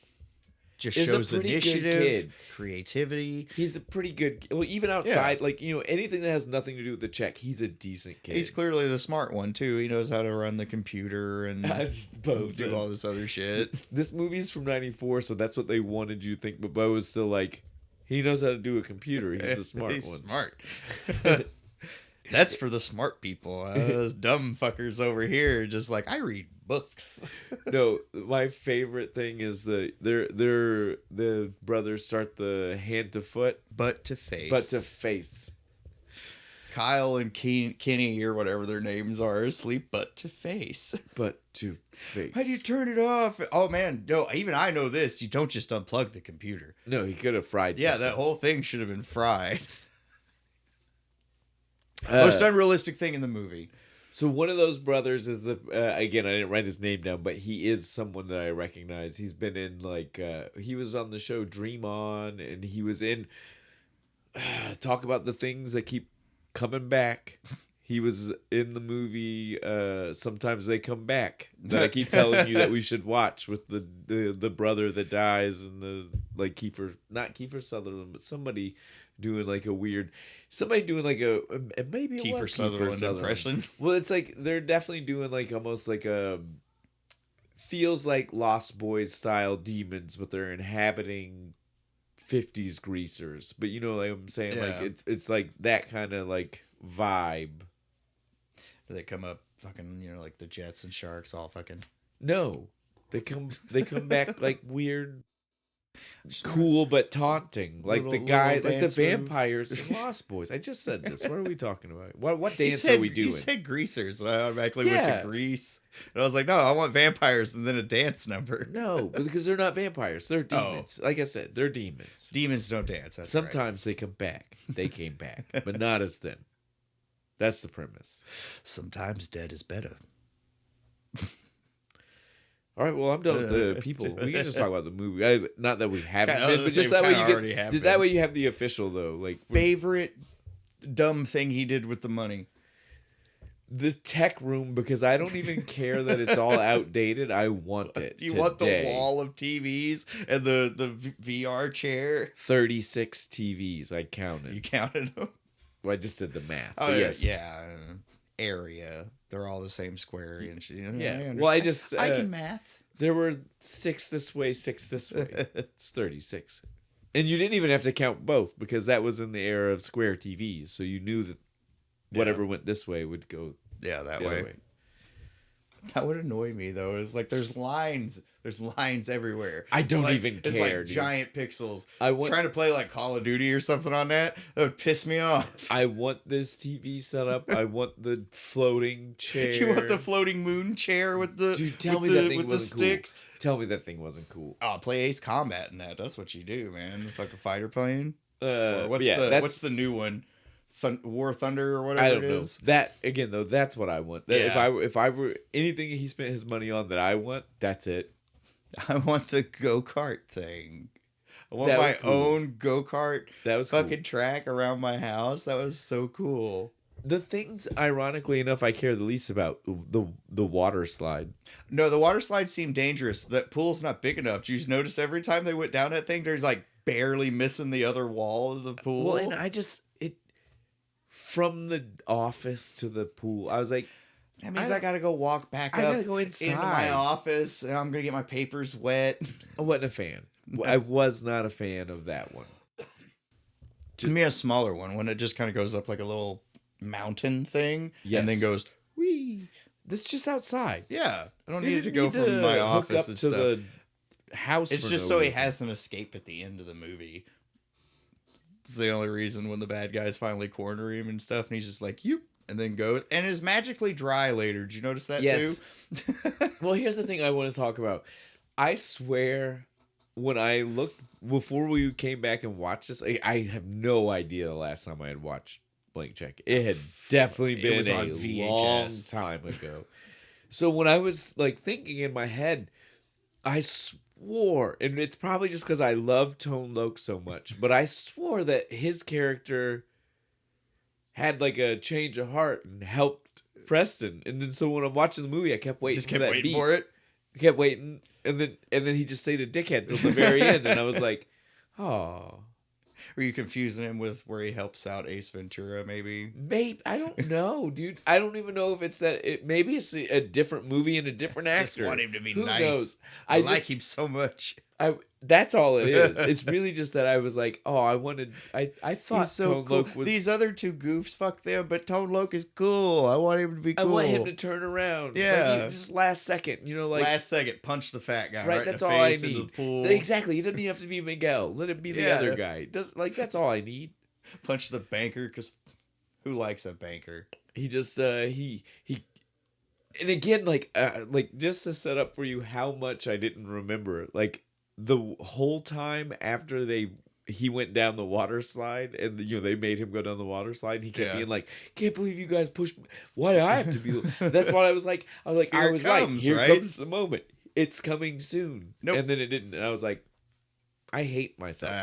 just shows initiative, creativity. He's a pretty good. Well, even outside, anything that has nothing to do with the check, he's a decent kid. He's clearly the smart one too. He knows how to run the computer and do all this other shit. This movie's from '94, so that's what they wanted you to think. But Bo is still like, he knows how to do a computer. He's the smart one. Smart. That's for the smart people. Those dumb fuckers over here, just like, I read books. No, my favorite thing is the brothers start the hand to foot, butt to face. Kyle and Kenny or whatever their names are asleep butt to face. Butt to face. How do you turn it off? Oh man, no, even I know this. You don't just unplug the computer. No, he could have fried. Yeah, that whole thing should have been fried. Most unrealistic thing in the movie. So one of those brothers is again, I didn't write his name down, but he is someone that I recognize. He's been in he was on the show Dream On, and he was in Talk About the Things That Keep Coming Back. He was in the movie Sometimes They Come Back, that I keep telling you that we should watch, with the brother that dies, and the not Kiefer Sutherland, but somebody doing like a weird, maybe it Kiefer was Sutherland impression. Well, it's like they're definitely doing like almost like a, feels like Lost Boys style demons, but they're inhabiting 50s greasers. But like I'm saying, like it's like that kind of like vibe. Do they come up fucking, like the Jets and Sharks all fucking? No, they come back like weird, cool but taunting, like the guy, like the vampires in Lost Boys. I just said this. What are we talking about? What dance are we doing? You said greasers, and I automatically went to Grease, and I was like, no, I want vampires and then a dance number. No, because they're not vampires. They're demons. Like I said, they're demons. Demons don't dance. That's Sometimes they come back. They came back, but not as them. That's the premise. Sometimes dead is better. All right, well, I'm done with the people. We can just talk about the movie. Not that we haven't been, but just that way you get. That way you have the official though. Like favorite dumb thing he did with the money. The tech room, because I don't even care that it's all outdated. I want it. You want the wall of TVs and the VR chair? 36 TVs. I counted. You counted them? Well, I just did the math. Oh, yes. Yeah. Area. They're all the same square inch. Yeah. Well, I can math. There were 6 this way, 6 this way. It's 36. And you didn't even have to count both because that was in the era of square TVs. So you knew that whatever went this way would go that the way. Other way. That would annoy me though. It's like there's lines everywhere. I don't even care. It's like dude. giant pixels. Trying to play like Call of Duty or something on that would piss me off. I want this TV setup. I want the floating chair. You want the floating moon chair with the dude? Tell me that thing wasn't cool. Sticks. Tell me that thing wasn't cool. Oh, play Ace Combat in that. That's what you do, man. The fucking fighter plane. What's what's the new one? War Thunder or whatever I don't it know. is. That again though, that's what I want. If I were anything he spent his money on that I want, that's it. I want the go-kart thing. I want my own go-kart. That was fucking track around my house. That was so cool. The things, ironically enough, I care the least about the water slide. No, the water slide seemed dangerous. That pool's not big enough. Did you just notice every time they went down that thing, they're like barely missing the other wall of the pool? Well, and from the office to the pool, I was like, that means I gotta go walk back up. I gotta go inside into my office, and I'm gonna get my papers wet. I wasn't a fan. I was not a fan of that one. Give me a smaller one it just kind of goes up like a little mountain thing, and then goes wee. This is just outside. Yeah, I don't need it to go from my office up to the house. It's just so he has an escape at the end of the movie. It's the only reason when the bad guys finally corner him and stuff, and he's just like, "Yoop," and then goes, and is magically dry later. Did you notice that too? Well, here's the thing I want to talk about. I swear, when I looked before we came back and watched this, I have no idea the last time I had watched Blank Check. It had definitely been a long time ago. So when I was like thinking in my head, I swore, and it's probably just because I love Tone Loc so much, but I swore that his character had like a change of heart and helped Preston. And then so when I'm watching the movie, I kept waiting for it. I kept waiting, and then he just stayed a dickhead till the very end, and I was like, oh. Were you confusing him with where he helps out Ace Ventura, maybe? Maybe. I don't know, dude. I don't even know if it's that. Maybe it's a different movie and a different actor. I just want him to be Who nice. Knows? I like him so much. That's all it is. It's really just that I was like, oh, I thought so Tone cool. Loc was... These other two goofs, fuck them, but Tone Loc is cool. I want him to be cool. I want him to turn around. Yeah. Like, just last second, like... Last second, punch the fat guy right that's in the all face I need. into the pool. Exactly. He doesn't even have to be Miguel. Let it be the other guy. That's all I need. Punch the banker, because who likes a banker? He just, he... And again, like just to set up for you how much I didn't remember, like... The whole time after he went down the water slide and they made him go down the water slide and he kept being like, can't believe you guys pushed me. Why do I have to be? That's what I was like. I was right. Here comes the moment. It's coming soon. Nope. And then it didn't. And I was like, I hate myself.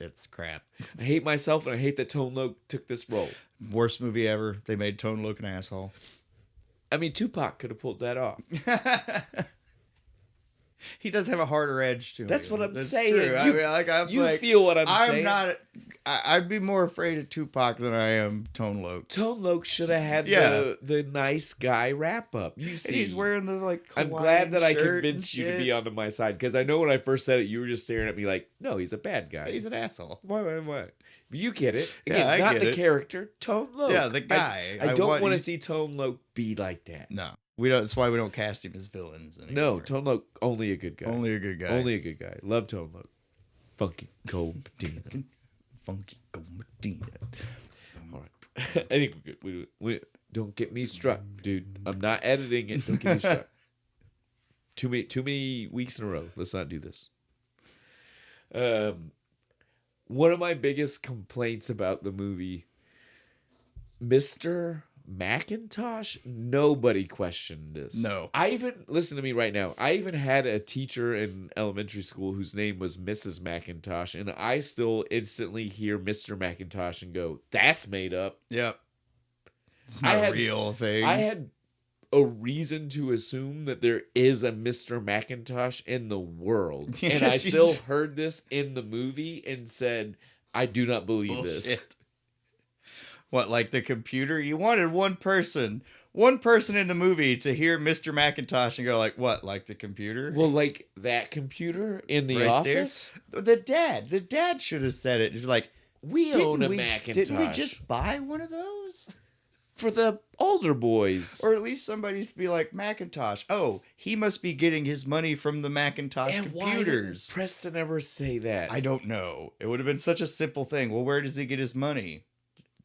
It's crap. I hate myself and I hate that Tone Loc took this role. Worst movie ever. They made Tone Loc an asshole. I mean, Tupac could have pulled that off. He does have a harder edge to him. That's what I'm saying. True. You feel what I'm saying. I'd be more afraid of Tupac than I am Tone Loc. Tone Loc should have had the nice guy wrap up. You see, and he's wearing the Hawaiian I'm glad that I convinced you to be onto my side because I know when I first said it, you were just staring at me like, no, he's a bad guy. He's an asshole. Why? You get it. Again, not the character, Tone Loc. Yeah, the guy. I don't want to see Tone Loc be like that. No. We don't. That's why we don't cast him as villains anymore. No, Tone Loc, only a good guy. Only a good guy. Only a good guy. Love Tone Loc. Funky Cold Medina. Funky Cold Medina. All right. I think we're good. We don't get me struck, dude. I'm not editing it. Don't get me struck. Too many weeks in a row. Let's not do this. One of my biggest complaints about the movie, Mr. Macintosh, nobody questioned this. No. Listen to me right now. I even had a teacher in elementary school whose name was Mrs. Macintosh, and I still instantly hear Mr. Macintosh and go, that's made up. Yep. It's not a real thing. I had a reason to assume that there is a Mr. Macintosh in the world. And I still heard this in the movie and said, I do not believe this. What, like the computer? You wanted one person one person in the movie to hear Mr. Macintosh and go like, what, like the computer? Well, like that computer in the office? There? The dad should have said it. Like, we own a Macintosh. Didn't we just buy one of those? For the older boys. Or at least somebody to be like, Macintosh. Oh, he must be getting his money from the Macintosh and computers. Why didn't Preston ever say that? I don't know. It would have been such a simple thing. Well, where does he get his money?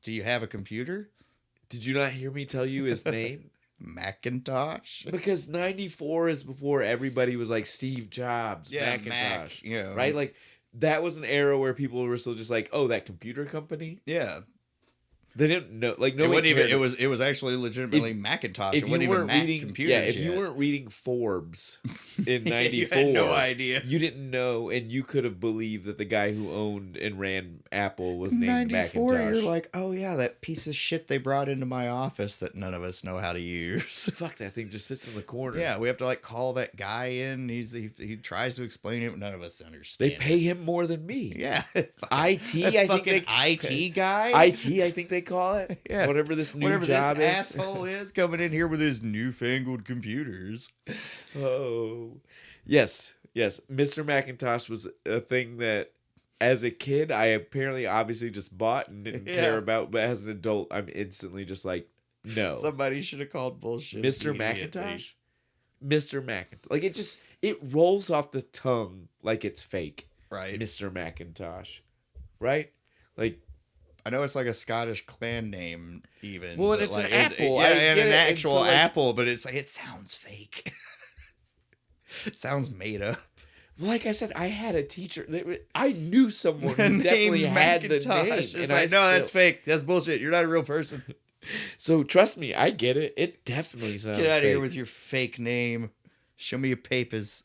Do you have a computer? Did you not hear me tell you his name? Macintosh? Because 94 is before everybody was like Steve Jobs, Macintosh. Mac, right? Like, that was an era where people were still just like, oh, that computer company? Yeah. They didn't know, like nobody cared. It was actually legitimately Macintosh. It wasn't even Mac computers. Yeah, if you weren't reading Forbes in '94, you had no idea. You didn't know, and you could have believed that the guy who owned and ran Apple was named 94, Macintosh. You're like, oh yeah, that piece of shit they brought into my office that none of us know how to use. Fuck, that thing just sits in the corner. Yeah, we have to like call that guy in. He tries to explain it, but none of us understand. They pay him more than me. Yeah, IT. I think IT guy. IT. I think they call it. Yeah. Whatever this job this is. asshole is coming in here with his newfangled computers. Oh, yes. Mr. Macintosh was a thing that, as a kid, I apparently obviously just bought and didn't care about. But as an adult, I'm instantly just like, no. Somebody should have called bullshit. Mr. Macintosh? Mr. Macintosh. Like, it rolls off the tongue like it's fake. Right. Mr. Macintosh. Right? Like, I know it's like a Scottish clan name, even. Well, and it's like, an apple. And an actual apple, but it's like, it sounds fake. It sounds made up. Like I said, I had a teacher. I knew someone who definitely had the name. And like, that's fake. That's bullshit. You're not a real person. So trust me, I get it. It definitely sounds fake. Get out of here with your fake name. Show me your papers.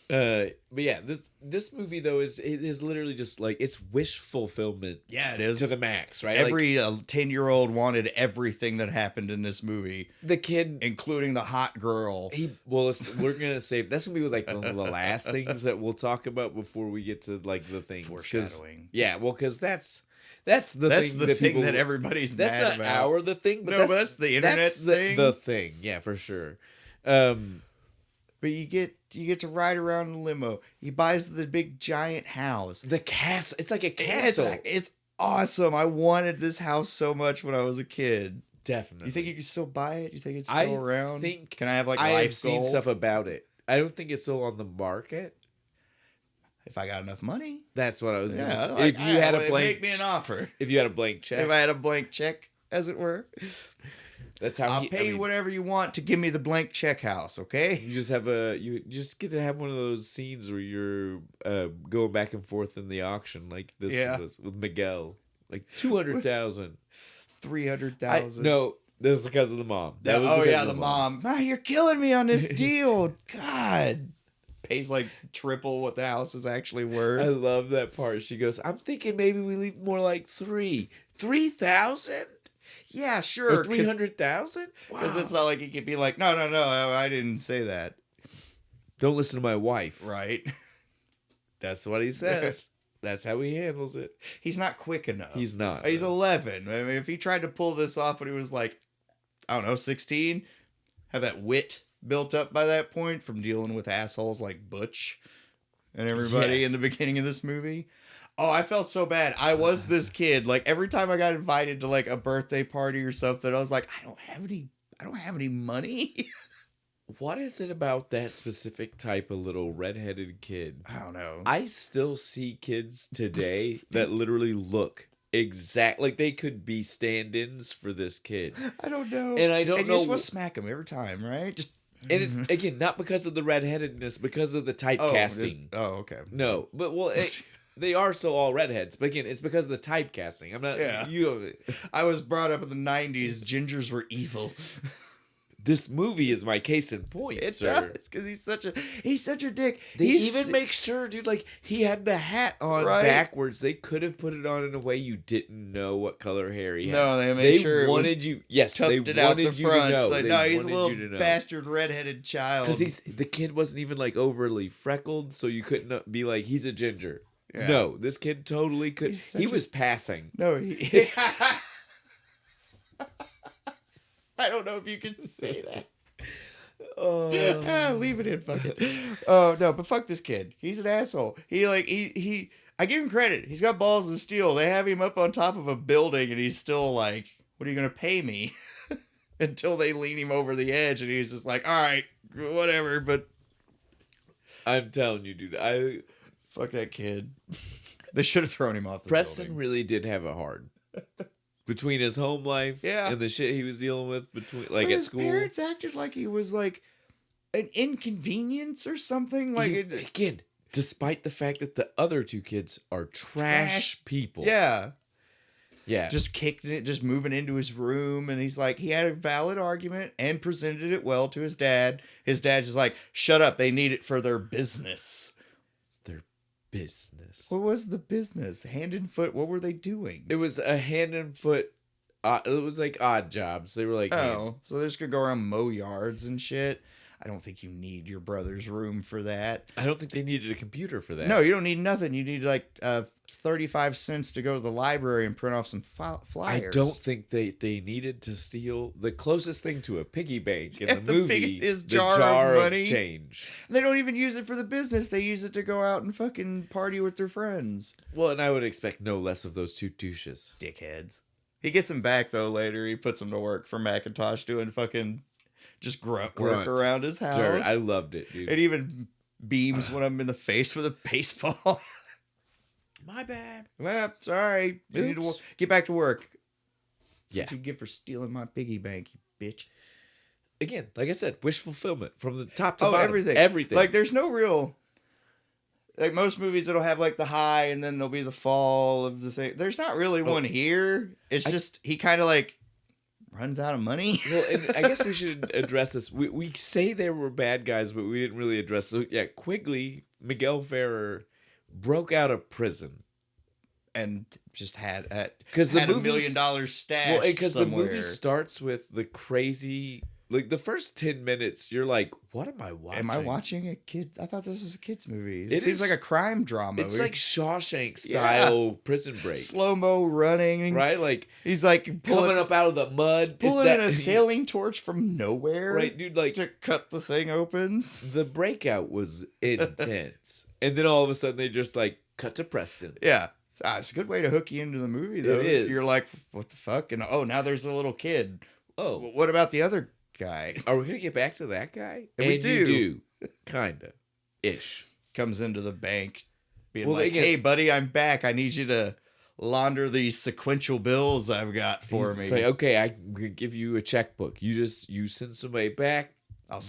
But yeah, this movie though is literally just like, it's wish fulfillment. Yeah, it is to the max, right? Every 10-year-old wanted everything that happened in this movie. The kid, including the hot girl. We're gonna save. That's gonna be like the last things that we'll talk about before we get to like the things. Foreshadowing. Yeah, well, because that's the thing that everybody's mad about. That's not the thing. But that's the internet thing. The thing, yeah, for sure. But you get to ride around in a limo. He buys the big giant house. The castle. It's like a castle. It's awesome. I wanted this house so much when I was a kid. Definitely. You think you can still buy it? You think it's still around? Can I have like I life have seen goal? stuff about it. I don't think it's still on the market. If I got enough money. That's what I was going to say. Like, if you had a blank, make me an offer. If you had a blank check. If I had a blank check, as it were. That's how I'll pay you whatever you want to give me the blank check house, okay? You just get to have one of those scenes where you're going back and forth in the auction, like this with Miguel, like 200,000, 300,000. No, this is because of the mom. The mom. Ah, you're killing me on this deal. God, pays like triple what the house is actually worth. I love that part. She goes, "I'm thinking maybe we leave more like 3,000." Yeah, sure. Or 300,000? Because it's not like he could be like, no, I didn't say that. Don't listen to my wife. Right. That's what he says. That's how he handles it. He's not quick enough. He's not. He's 11. I mean, if he tried to pull this off when he was like, I don't know, 16, have that wit built up by that point from dealing with assholes like Butch and everybody in the beginning of this movie. Oh, I felt so bad. I was this kid. Like every time I got invited to like a birthday party or something, I was like, I don't have any money. What is it about that specific type of little redheaded kid? I don't know. I still see kids today that literally look like they could be stand-ins for this kid. I don't know. And I don't know. You just want to smack him every time, right? And it's, again, not because of the redheadedness, because of the typecasting. Okay. No, but they are so all redheads, but again, it's because of the typecasting. I'm not. Yeah. I was brought up in the '90s. Gingers were evil. This movie is my case in point, sir. It's because he's such a dick. They even make sure, dude, like he had the hat on backwards. They could have put it on in a way you didn't know what color hair he had. No, they made sure wanted you. Yes, they wanted out the you front. to know. Like, no, he's a little bastard redheaded child. Because the kid wasn't even like overly freckled, so you couldn't be like he's a ginger. Yeah. No, this kid totally could. He was passing. No, he I don't know if you can say that. Oh, Leave it in, fuck it. Oh no, but fuck this kid. He's an asshole. He I give him credit. He's got balls of steel. They have him up on top of a building and he's still like, what are you gonna pay me? Until they lean him over the edge and he's just like, all right, whatever, but I'm telling you, dude, fuck that kid. They should have thrown him off the Preston building. really did have it hard. Between his home life and the shit he was dealing with at his school. His parents acted like he was like an inconvenience or something. Like again, despite the fact that the other two kids are trash people. Yeah. Yeah. Just kicking it, just moving into his room. And he's like, he had a valid argument and presented it well to his dad. His dad's just like, shut up. They need it for their business. Business. What was the business? Hand and foot. What were they doing? It was a hand and foot. It was like odd jobs. They were like, oh, so they're just gonna go around mow yards and shit. I don't think you need your brother's room for that. I don't think they needed a computer for that. No, you don't need nothing. You need like 35 cents to go to the library and print off some flyers. I don't think they needed to steal the closest thing to a piggy bank in the movie is the jar of money. Change. They don't even use it for the business. They use it to go out and fucking party with their friends. Well, and I would expect no less of those two douches. Dickheads. He gets them back though later. He puts them to work for Macintosh doing fucking just grunt work around his house. Dirt. I loved it, dude. It even beams when I'm in the face with a baseball. My bad. Well, sorry. You need to get back to work. That's yeah. what you get for stealing my piggy bank, you bitch. Again, like I said, wish fulfillment from the top to bottom. Everything. Everything. Like, there's no real... Like, most movies, it'll have, like, the high, and then there'll be the fall of the thing. There's not really one here. It's just, he kind of, like, runs out of money. Well, and I guess we should address this. We say there were bad guys, but we didn't really address... So, yeah, Quigley, Miguel Ferrer, broke out of prison. And just had $1 million stashed well, because the somewhere. movie starts with the crazy... Like, the first 10 minutes, you're like, what am I watching? Am I watching a kid? I thought this was a kid's movie. It It seems is, like a crime drama. It's like Shawshank-style Prison Break. Slow-mo running. Right? Like, he's like coming up out of the mud. Pulling in a sailing torch from nowhere. Right, dude, like... To cut the thing open. The breakout was intense. And then all of a sudden, they just, like, cut to Preston. Yeah. It's a good way to hook you into the movie, though. It is. You're like, what the fuck? And now there's a little kid. Oh. What about the other guy? Are we going to get back to that guy? And we You do. Kinda. Ish. Comes into the bank being Well, like, again, hey, buddy, I'm back. I need you to launder these sequential bills I've got for me. Like, okay, I can give you a checkbook. You send somebody back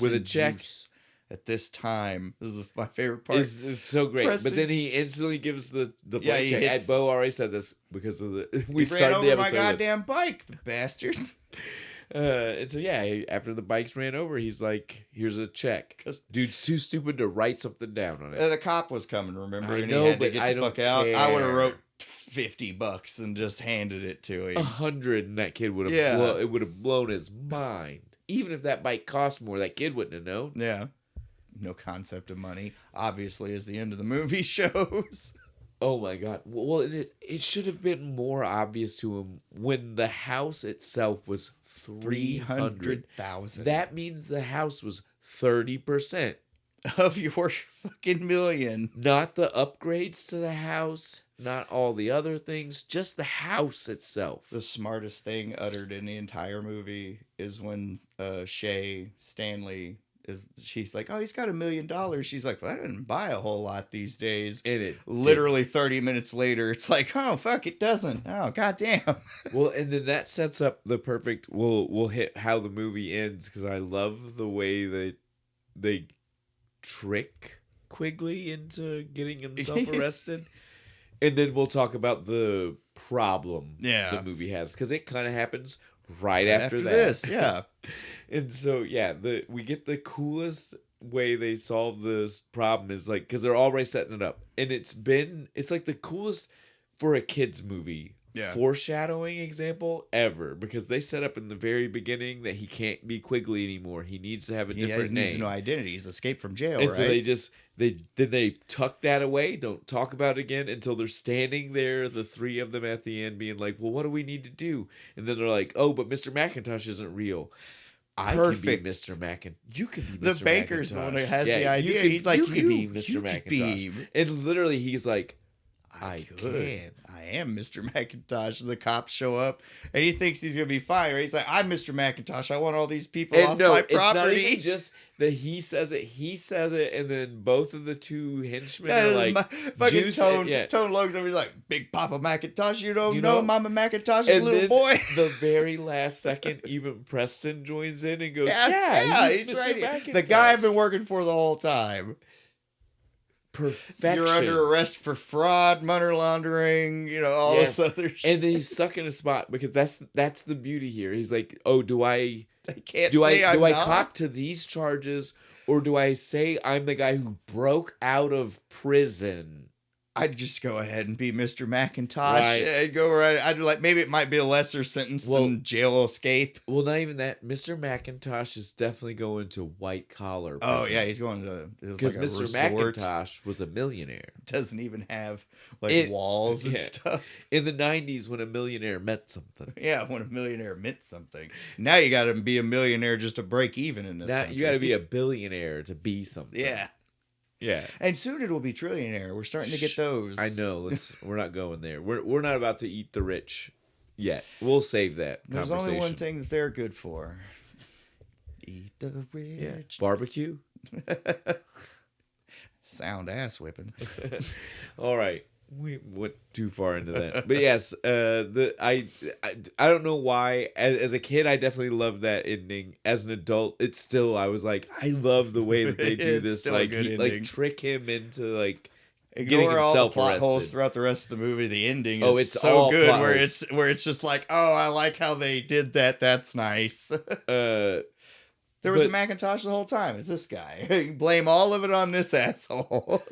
with a check. Juice at this time. This is my favorite part. It's so great. Preston, but then he instantly gives the blank he check. hits, Bo already said this because of the... We he started ran the over episode my goddamn bike, the bastard. And so, yeah, after the bikes ran over, he's like, here's a check. Dude's too stupid to write something down on it. The cop was coming, remember? I And know, he had but to get I the don't fuck out. care. I would have wrote $50 and just handed it to him. 100, and that kid would have it would have blown his mind. Even if that bike cost more, that kid wouldn't have known. Yeah. No concept of money, obviously, as the end of the movie shows. Oh my god. Well, it should have been more obvious to him when the house itself was 300,000. That means the house was 30% of your fucking million. Not the upgrades to the house, not all the other things, just the house itself. The smartest thing uttered in the entire movie is when Shay Stanley she's like, oh, he's got $1 million. She's like, well, I didn't buy a whole lot these days. And it literally 30 minutes later, it's like, oh, fuck, it doesn't. Oh, goddamn. Well, and then that sets up the perfect, we'll hit how the movie ends, because I love the way they trick Quigley into getting himself arrested. And then we'll talk about the problem the movie has, because it kind of happens right after that. This, yeah. And so, yeah, we get the coolest way they solve this problem is like, because they're already setting it up. And it's like the coolest for a kid's movie foreshadowing example ever, because they set up in the very beginning that he can't be Quigley anymore. He needs to have a different name. He needs no identity. He's escaped from jail, and right? So they tuck that away, don't talk about it again until they're standing there, the three of them at the end being like, well, what do we need to do? And then they're like, oh, but Mr. McIntosh isn't real. I can be Mr. McIntosh. You can be Mr. The banker's McIntosh. the one who has the idea. He's like, you can be Mr. McIntosh. And literally he's like, I can. I am Mr. McIntosh. The cops show up, and he thinks he's gonna be fine. Right? He's like, "I'm Mr. McIntosh. I want all these people off my property." It's not even just that he says it. He says it, and then both of the two henchmen are like, fucking Tone Logan's over. He's like, "Big Papa McIntosh. You don't know Mama McIntosh's little boy." The very last second, even Preston joins in and goes, he's Mr. right McIntosh. The guy I've been working for the whole time. Perfection. You're under arrest for fraud, money laundering, all this other shit. And then he's stuck in a spot because that's the beauty here. He's like, oh, do I cop to these charges, or do I say I'm the guy who broke out of prison? I'd just go ahead and be Mr. McIntosh. Right. I'd go right. I'd like, maybe it might be a lesser sentence than jail escape. Well, not even that. Mr. McIntosh is definitely going to white collar prison. Oh yeah, he's going to because like Mr. McIntosh was a millionaire. Doesn't even have walls and stuff. In the 90s, when a millionaire meant something. Yeah, when a millionaire meant something. Now you got to be a millionaire just to break even in this country. You got to be a billionaire to be something. Yeah. Yeah, and soon it'll be trillionaire. We're starting to get those. I know. We're not going there. We're not about to eat the rich yet. We'll save that. There's only one thing that they're good for. Eat the rich. Yeah. Barbecue. Sound ass whipping. All right. We went too far into that, but yes, I don't know why. As a kid, I definitely loved that ending. As an adult, I was like, I love the way that they do this. Like, trick him into like getting himself all the plot arrested. Holes throughout the rest of the movie. The ending is it's so good, where it's just like, oh, I like how they did that. That's nice. There was a McIntosh the whole time. It's this guy. You blame all of it on this asshole.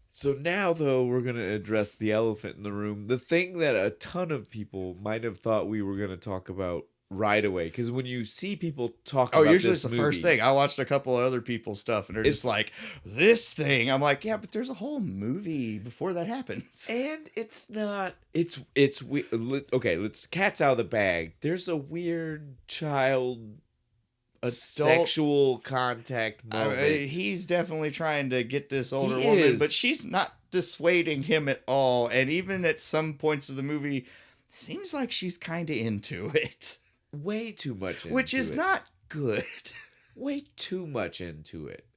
So now, though, we're going to address the elephant in the room. The thing that a ton of people might have thought we were going to talk about right away. Because when you see people talk about usually this it's the movie, first thing. I watched a couple of other people's stuff, and they're just like, this thing. I'm like, yeah, but there's a whole movie before that happens. And it's not... It's okay, let's... Cat's out of the bag. There's a weird child... sexual contact moment. He's definitely trying to get this older woman, but she's not dissuading him at all. And even at some points of the movie, seems like she's kind of into it. Way too much into it. Which is not good. Way too much into it.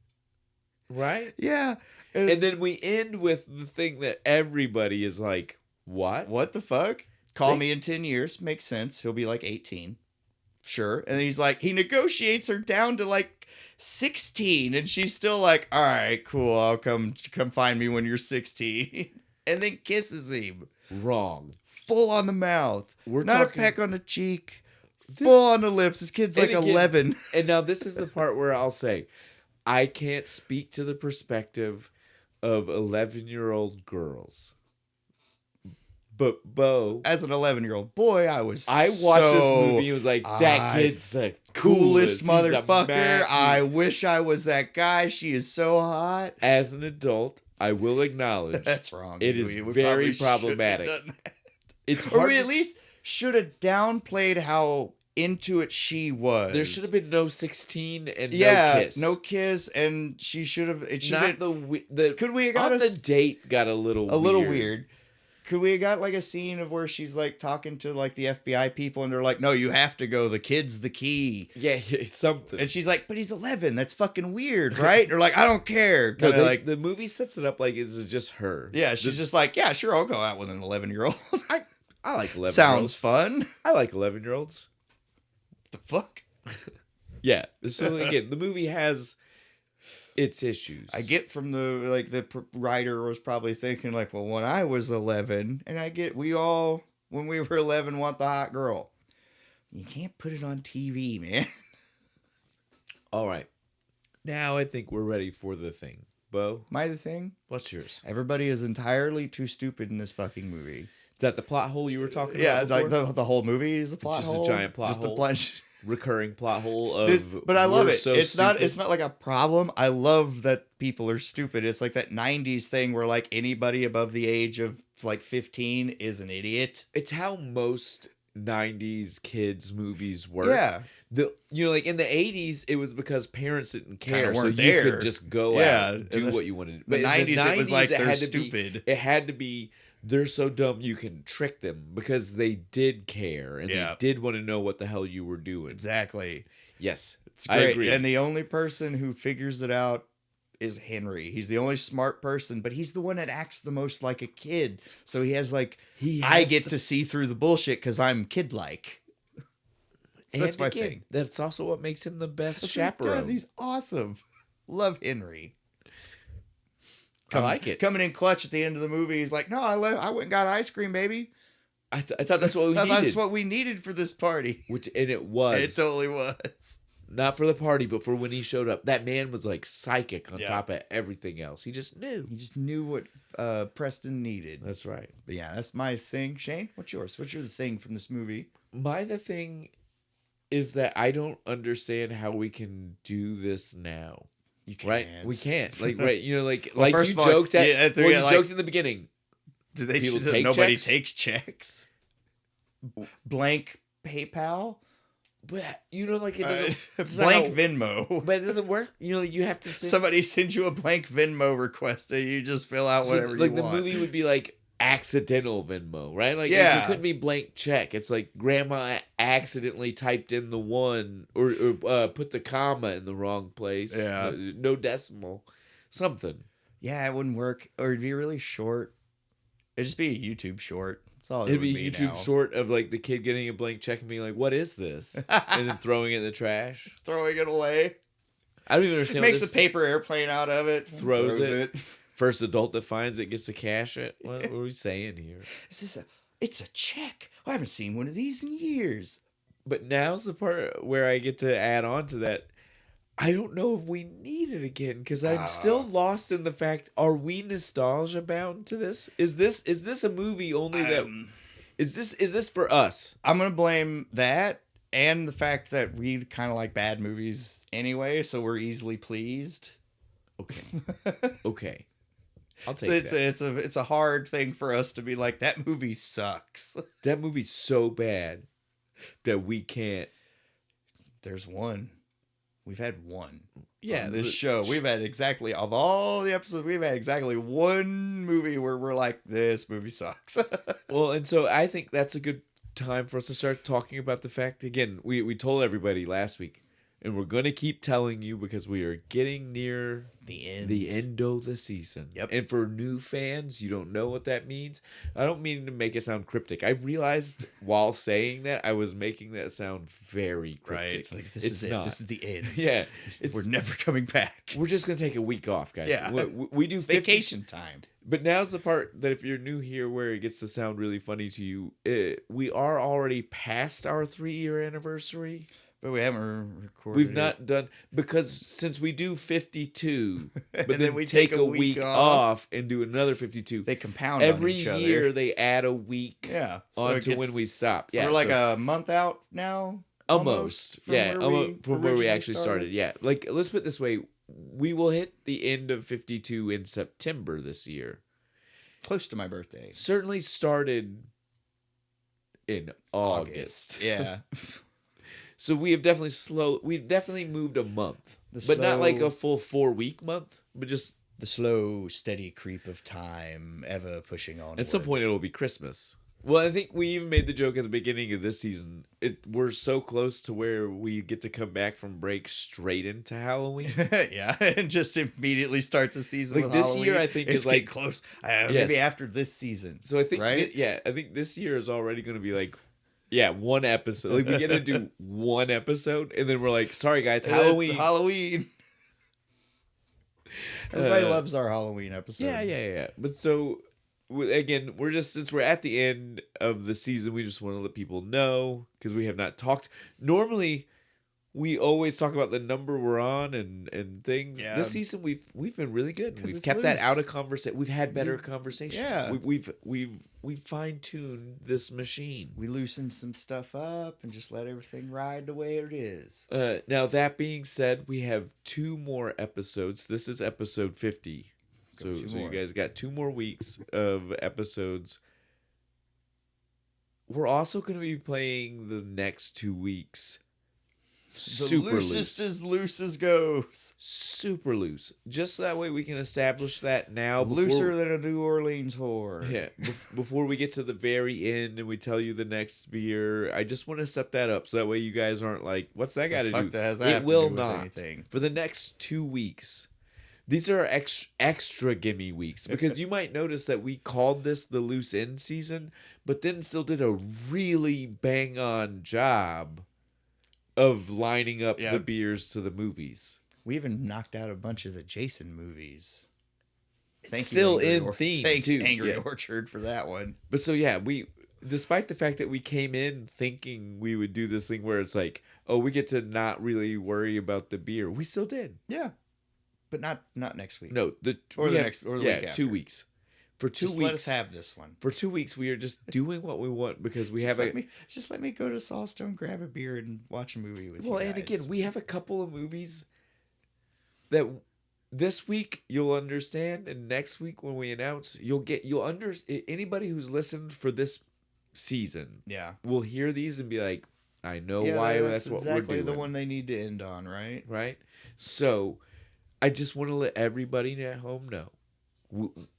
Right? Yeah. And then we end with the thing that everybody is like, what? What the fuck? Call me in 10 years. Makes sense. He'll be like 18. Sure. And he's like, he negotiates her down to like 16, and she's still like, all right, cool, I'll come find me when you're 16. And then kisses him. Wrong. Full on the mouth. We're not talking... a peck on the cheek. Full on the lips. This kid's like 11. And now this is the part where I'll say, I can't speak to the perspective of 11-year-old girls. But Bo, as an 11-year-old boy, I watched this movie and was like, that kid's the coolest motherfucker. I wish I was that guy. She is so hot. As an adult, I will acknowledge that's wrong. It is very problematic. It's hard. Or we at least should have downplayed how into it she was. There should have been no 16 and no kiss. No kiss, and she should have. It should have been the. Could we have got the date got a little weird. Could we have got like a scene of where she's like talking to like the FBI people, and they're like, no, you have to go. The kid's the key. Yeah, something. And she's like, but he's 11. That's fucking weird, right? And they're like, I don't care. No, like the movie sets it up like it's just her. Yeah, she's just like, yeah, sure, I'll go out with an 11-year-old. I like 11-year-olds. Sounds fun. I like 11-year-olds. The fuck? Yeah. So again, the movie has its issues. I get from the writer was probably thinking like, well, when I was 11, and I get when we were 11 want the hot girl. You can't put it on TV, man. All right. Now I think we're ready for the thing. Bo? The thing? What's yours? Everybody is entirely too stupid in this fucking movie. that the plot hole you were talking Yeah, about before? like the whole movie is a plot Just hole. a giant plot just hole. a bunch. Recurring plot hole of But I love we're it. so It's stupid. not like a problem. I love that people are stupid. It's like that 90s thing where like anybody above the age of like 15 is an idiot. It's how most 90s kids movies work. Yeah. Like in the 80s it was because parents didn't care, Kinda so weren't you there. could just go out and do what you wanted. The But 90s, in the 90s it was like they're had to stupid. It had to be they're so dumb you can trick them because they did care and they did want to know what the hell you were doing. Exactly. Yes. It's great. I agree. And the only person who figures it out is Henry. He's the only smart person, but he's the one that acts the most like a kid. So he has like, I get to see through the bullshit because I'm kid-like. So that's my thing. That's also what makes him the best chaperone. He's awesome. Love Henry. I like it. Coming in clutch at the end of the movie, he's like, no, I went and got ice cream, baby. I thought that's what we needed. That's what we needed for this party. And it was. It totally was. Not for the party, but for when he showed up. That man was like psychic on top of everything else. He just knew. He just knew what Preston needed. That's right. But yeah, that's my thing. Shane, what's yours? What's your thing from this movie? The thing is that I don't understand how we can do this now. You can't. Right? We can't. Like, right, Well, like you joked at you joked in the beginning. Do they take nobody checks? takes checks? Blank PayPal? But like it doesn't blank Venmo. But it doesn't work. You have to somebody sends you a blank Venmo request and you just fill out whatever you want. Like the movie would be like accidental Venmo, right? Like it couldn't be blank check. It's like grandma accidentally typed in the one or put the comma in the wrong place. Yeah. No decimal. Something. Yeah, it wouldn't work. Or it'd be really short. It'd just be a YouTube short. That's all It'd be a YouTube short of like the kid getting a blank check and being like, "What is this?" and then throwing it in the trash. Throwing it away. I don't even understand. Makes a paper airplane out of it. Throws it. First adult that finds it gets to cash it. What are we saying here? It's a check. I haven't seen one of these in years. But now's the part where I get to add on to that. I don't know if we need it again because I'm still lost in the fact: are we nostalgia bound to this? Is this a movie only that? Is this for us? I'm gonna blame that and the fact that we kind of like bad movies anyway, so we're easily pleased. Okay. I'll take that. It's a hard thing for us to be like, that movie sucks. That movie's so bad that we can't. There's one. We've had one. Yeah. On this show. We've had of all the episodes, we've had exactly one movie where we're like, this movie sucks. Well, and so I think that's a good time for us to start talking about the fact, again, we told everybody last week, and we're going to keep telling you because we are getting near the end of the season. Yep. And for new fans, you don't know what that means. I don't mean to make it sound cryptic. I realized while saying that, I was making that sound very cryptic. Right. Like, this is it. This is the end. Yeah. We're never coming back. We're just going to take a week off, guys. Yeah. We do vacation time. But now's the part that if you're new here where it gets to sound really funny to you, we are already past our 3-year anniversary. But we haven't recorded. We've not done, because since we do 52, but then we take a week off and do another 52. They compound every on each other. year. They add a week onto when we stop. So we're like a month out now? Almost. From where we actually started. Yeah. Like, let's put it this way. We will hit the end of 52 in September this year. Close to my birthday. Certainly started in August. Yeah. So we've definitely moved a month, but not like a full 4-week month, but just the slow, steady creep of time, ever pushing on. At some point, it'll be Christmas. Well, I think we even made the joke at the beginning of this season. We're so close to where we get to come back from break straight into Halloween. Yeah, and just immediately start the season. Like with this Halloween. year, I think it's is like close. Maybe after this season. So I think, right? I think this year is already going to be like. Yeah, one episode. Like, we get to do one episode, and then we're like, sorry, guys, Halloween. It's Halloween. Everybody loves our Halloween episodes. Yeah. But so, again, since we're at the end of the season, we just want to let people know, because we have not talked. Normally, we always talk about the number we're on and things. Yeah. This season we've been really good. We've it's kept that loose. out of conversation. We've had better conversation. Yeah. We've fine-tuned this machine. We loosened some stuff up and just let everything ride the way it is. Now that being said, we have 2 more episodes. This is episode 50. So you guys got 2 more weeks of episodes. We're also going to be playing the next 2 weeks. Super loosest as loose as goes. Super loose. Just so that way we can establish that now. Looser than a New Orleans whore. Yeah. Before we get to the very end and we tell you the next beer, I just want to set that up so that way you guys aren't like, what's that got to do? It will not. For the next 2 weeks. These are extra gimme weeks because you might notice that we called this the loose end season, but then still did a really bang on job of lining up the beers to the movies. We even knocked out a bunch of the Jason movies. Still in theme. Thanks, Angry Orchard, for that one. But so we, despite the fact that we came in thinking we would do this thing where it's like, oh, we get to not really worry about the beer, we still did. Yeah, but not next week. No, the week after. 2 weeks. For 2 weeks, let us have this one. For 2 weeks, we are just doing what we want because we have just let me go to Sawstone, grab a beer, and watch a movie with you. Well, and again, we have a couple of movies that this week you'll understand, and next week when we announce, you'll understand. Anybody who's listened for this season, will hear these and be like, I know why that's what we're doing. Exactly the one they need to end on, right? Right. So, I just want to let everybody at home know.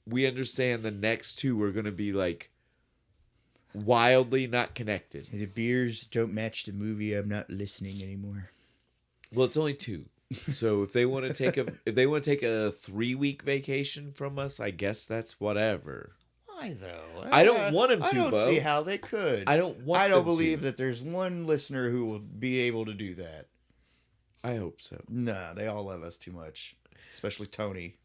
We understand the next 2 are going to be like wildly not connected. The beers don't match the movie. I'm not listening anymore. Well, it's only 2. So if they want to take a 3-week vacation from us, I guess that's whatever. Why though? I don't want them to. I don't see how they could. I don't believe that there's one listener who will be able to do that. I hope so. Nah, they all love us too much, especially Tony.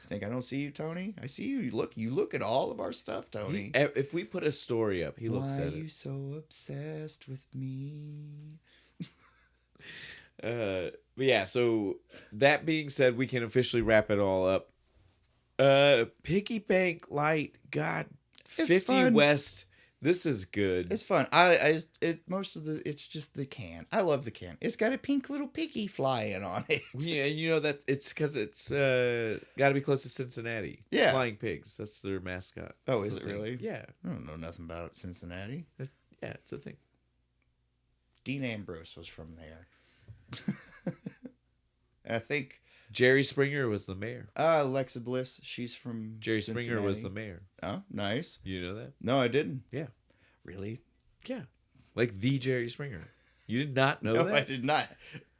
Think I don't see you, Tony? I see you. You look at all of our stuff, Tony. If we put a story up, he looks at it. Why are you so obsessed with me? But yeah, so that being said, we can officially wrap it all up. Piggy Bank Light, God, it's 50 fun. West. This is good. It's fun. It's just the can. I love the can. It's got a pink little piggy flying on it. Yeah, you know that it's because it's got to be close to Cincinnati. Yeah, Flying Pigs. That's their mascot. Oh, is it really? Yeah. I don't know nothing about Cincinnati. It's a thing. Dean Ambrose was from there. I think Jerry Springer was the mayor. Alexa Bliss, she's from Jerry Cincinnati. Springer was the mayor. Oh, nice. You know that? No, I didn't. Yeah. Really? Yeah. Like the Jerry Springer. You did not know that? No, I did not.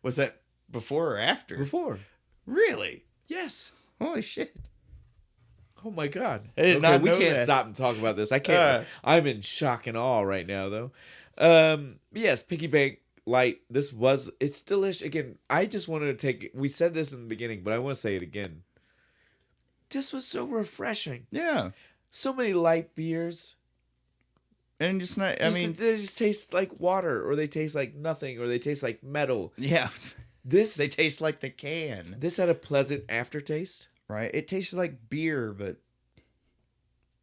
Was that before or after? Before. Really? Yes. Holy shit. Oh my God. I did not know we can't that. stop and talk about this. I can't. I'm in shock and awe right now, though. Yes, Piggy Bank Light. It's delicious. Again, I just wanted to we said this in the beginning, but I want to say it again. This was so refreshing. Yeah. So many light beers. And just not, they just taste like water, or they taste like nothing, or they taste like metal. Yeah. They taste like the can. This had a pleasant aftertaste. Right. It tasted like beer, but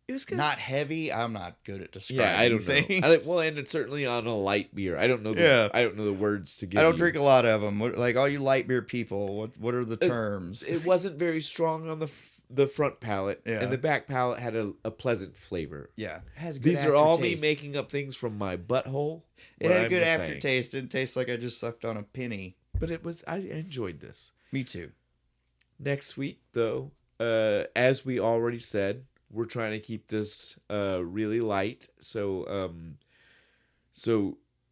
it was good. Not heavy. I'm not good at describing. Yeah, I don't things. know. And it's certainly on a light beer. I don't know. I don't know the words to give. I don't drink a lot of them. Like all you light beer people, what are the terms? It wasn't very strong on the front palate, and the back palate had a pleasant flavor. Yeah, it has good These aftertaste. are all me making up things from my butthole. It had a good aftertaste. It tastes like I just sucked on a penny. But I enjoyed this. Me too. Next week, though, as we already said, we're trying to keep this really light. So,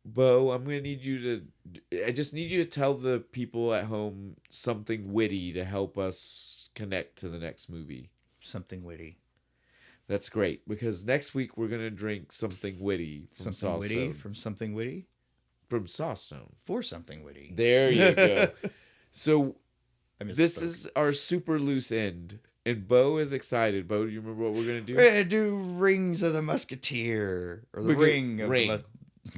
Bo, I'm gonna need you to. I just need you to tell the people at home something witty to help us connect to the next movie. Something witty. That's great, because next week we're gonna drink something witty from Something witty from something witty. From Sawstone. For something witty. There you go. So this is our super loose end. And Bo is excited. Bo, do you remember what we're going to do? We're going to do Rings of the Musketeer. Or the Ring of the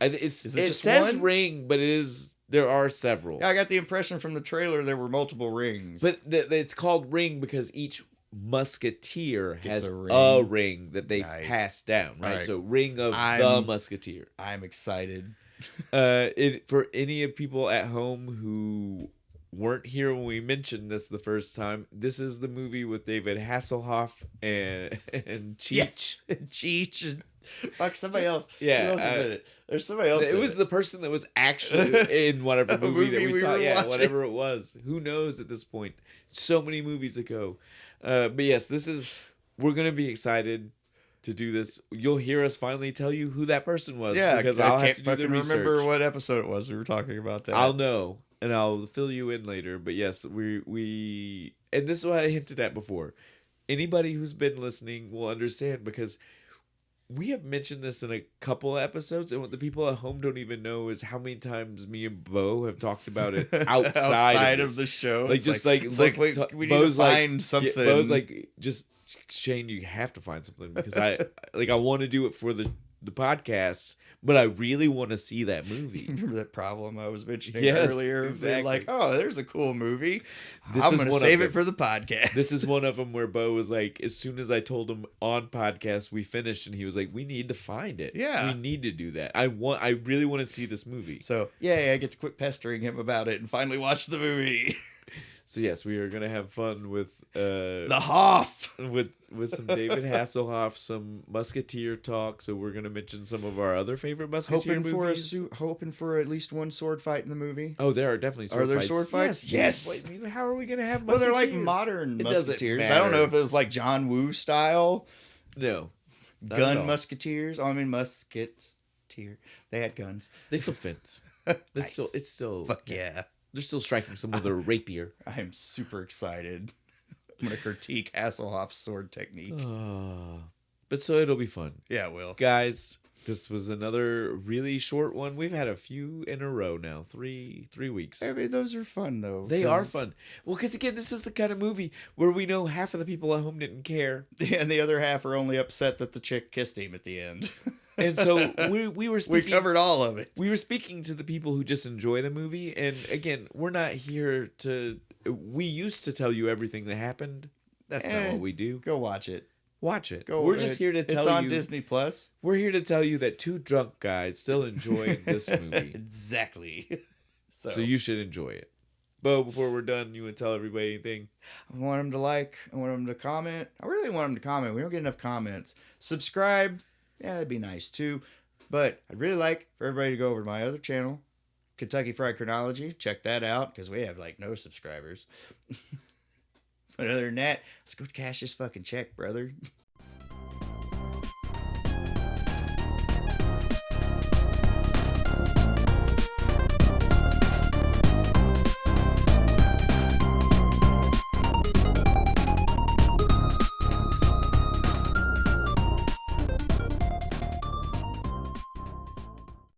It says one? ring, but it is There are several. Yeah, I got the impression from the trailer there were multiple rings. But it's called ring because each musketeer has a a ring. ring that they pass down, right? Right. So ring of the musketeer. I'm excited. For any of people at home who weren't here when we mentioned this the first time, this is the movie with David Hasselhoff and Cheech. Yes. Cheech and fuck somebody else. Yeah, Who else is in it? There's somebody else. It was the person that was actually in whatever movie that we talked. Yeah, watching. whatever it was. Who knows at this point? So many movies ago. But yes, we're gonna be excited to do this. You'll hear us finally tell you who that person was. Yeah, because I I'll have can't to do the research. remember what episode it was we were talking about that. I'll know and I'll fill you in later. But yes, we and this is what I hinted at before. Anybody who's been listening will understand because we have mentioned this in a couple of episodes, and what the people at home don't even know is how many times me and Bo have talked about it outside of the show. Like, just like, it's like we need to find something. Bo's like, just Shane, you have to find something because I want to do it for the podcast, but I really want to see that movie. Remember that problem I was mentioning Yes, earlier? exactly. Like, oh, there's a cool movie. This I'm is going to one save of it for the podcast. This is one of them where Bo was like, as soon as I told him on podcast we finished, and he was like, we need to find it. Yeah, we need to do that. I really want to see this movie. So yeah, I get to quit pestering him about it and finally watch the movie. So yes, we are gonna have fun with the Hoff, with some David Hasselhoff, some Musketeer talk. So we're gonna mention some of our other favorite Musketeer movies. Hoping for at least one sword fight in the movie. Oh, there are definitely sword fights. Are there sword fights? Yes. Wait, how are we gonna have Musketeers? Well, they're like modern Musketeers. I don't know if it was like John Woo style. No, gun Musketeers. Oh, I mean Musketeer. They had guns. They still fit. Nice. It's still. Fuck yeah. They're still striking some with a rapier. I'm super excited. I'm going to critique Hasselhoff's sword technique. But so it'll be fun. Yeah, it will. Guys, this was another really short one. We've had a few in a row now. Three weeks. I mean, those are fun, though. They are fun. Well, because, again, this is the kind of movie where we know half of the people at home didn't care. And the other half are only upset that the chick kissed him at the end. And so we were speaking. We covered all of it. We were speaking to the people who just enjoy the movie. And again, we're not here to. We used to tell you everything that happened. That's not what we do. Go watch it. Watch it. We're just here to tell you. It's on Disney Plus. We're here to tell you that two drunk guys still enjoy this movie. Exactly. So you should enjoy it. Bo, before we're done, you want to tell everybody anything? I want them to like. I want them to comment. I really want them to comment. We don't get enough comments. Subscribe. Yeah, that'd be nice too. But I'd really like for everybody to go over to my other channel, Kentucky Fried Chronology. Check that out because we have like no subscribers. But other than that, let's go cash this fucking check, brother.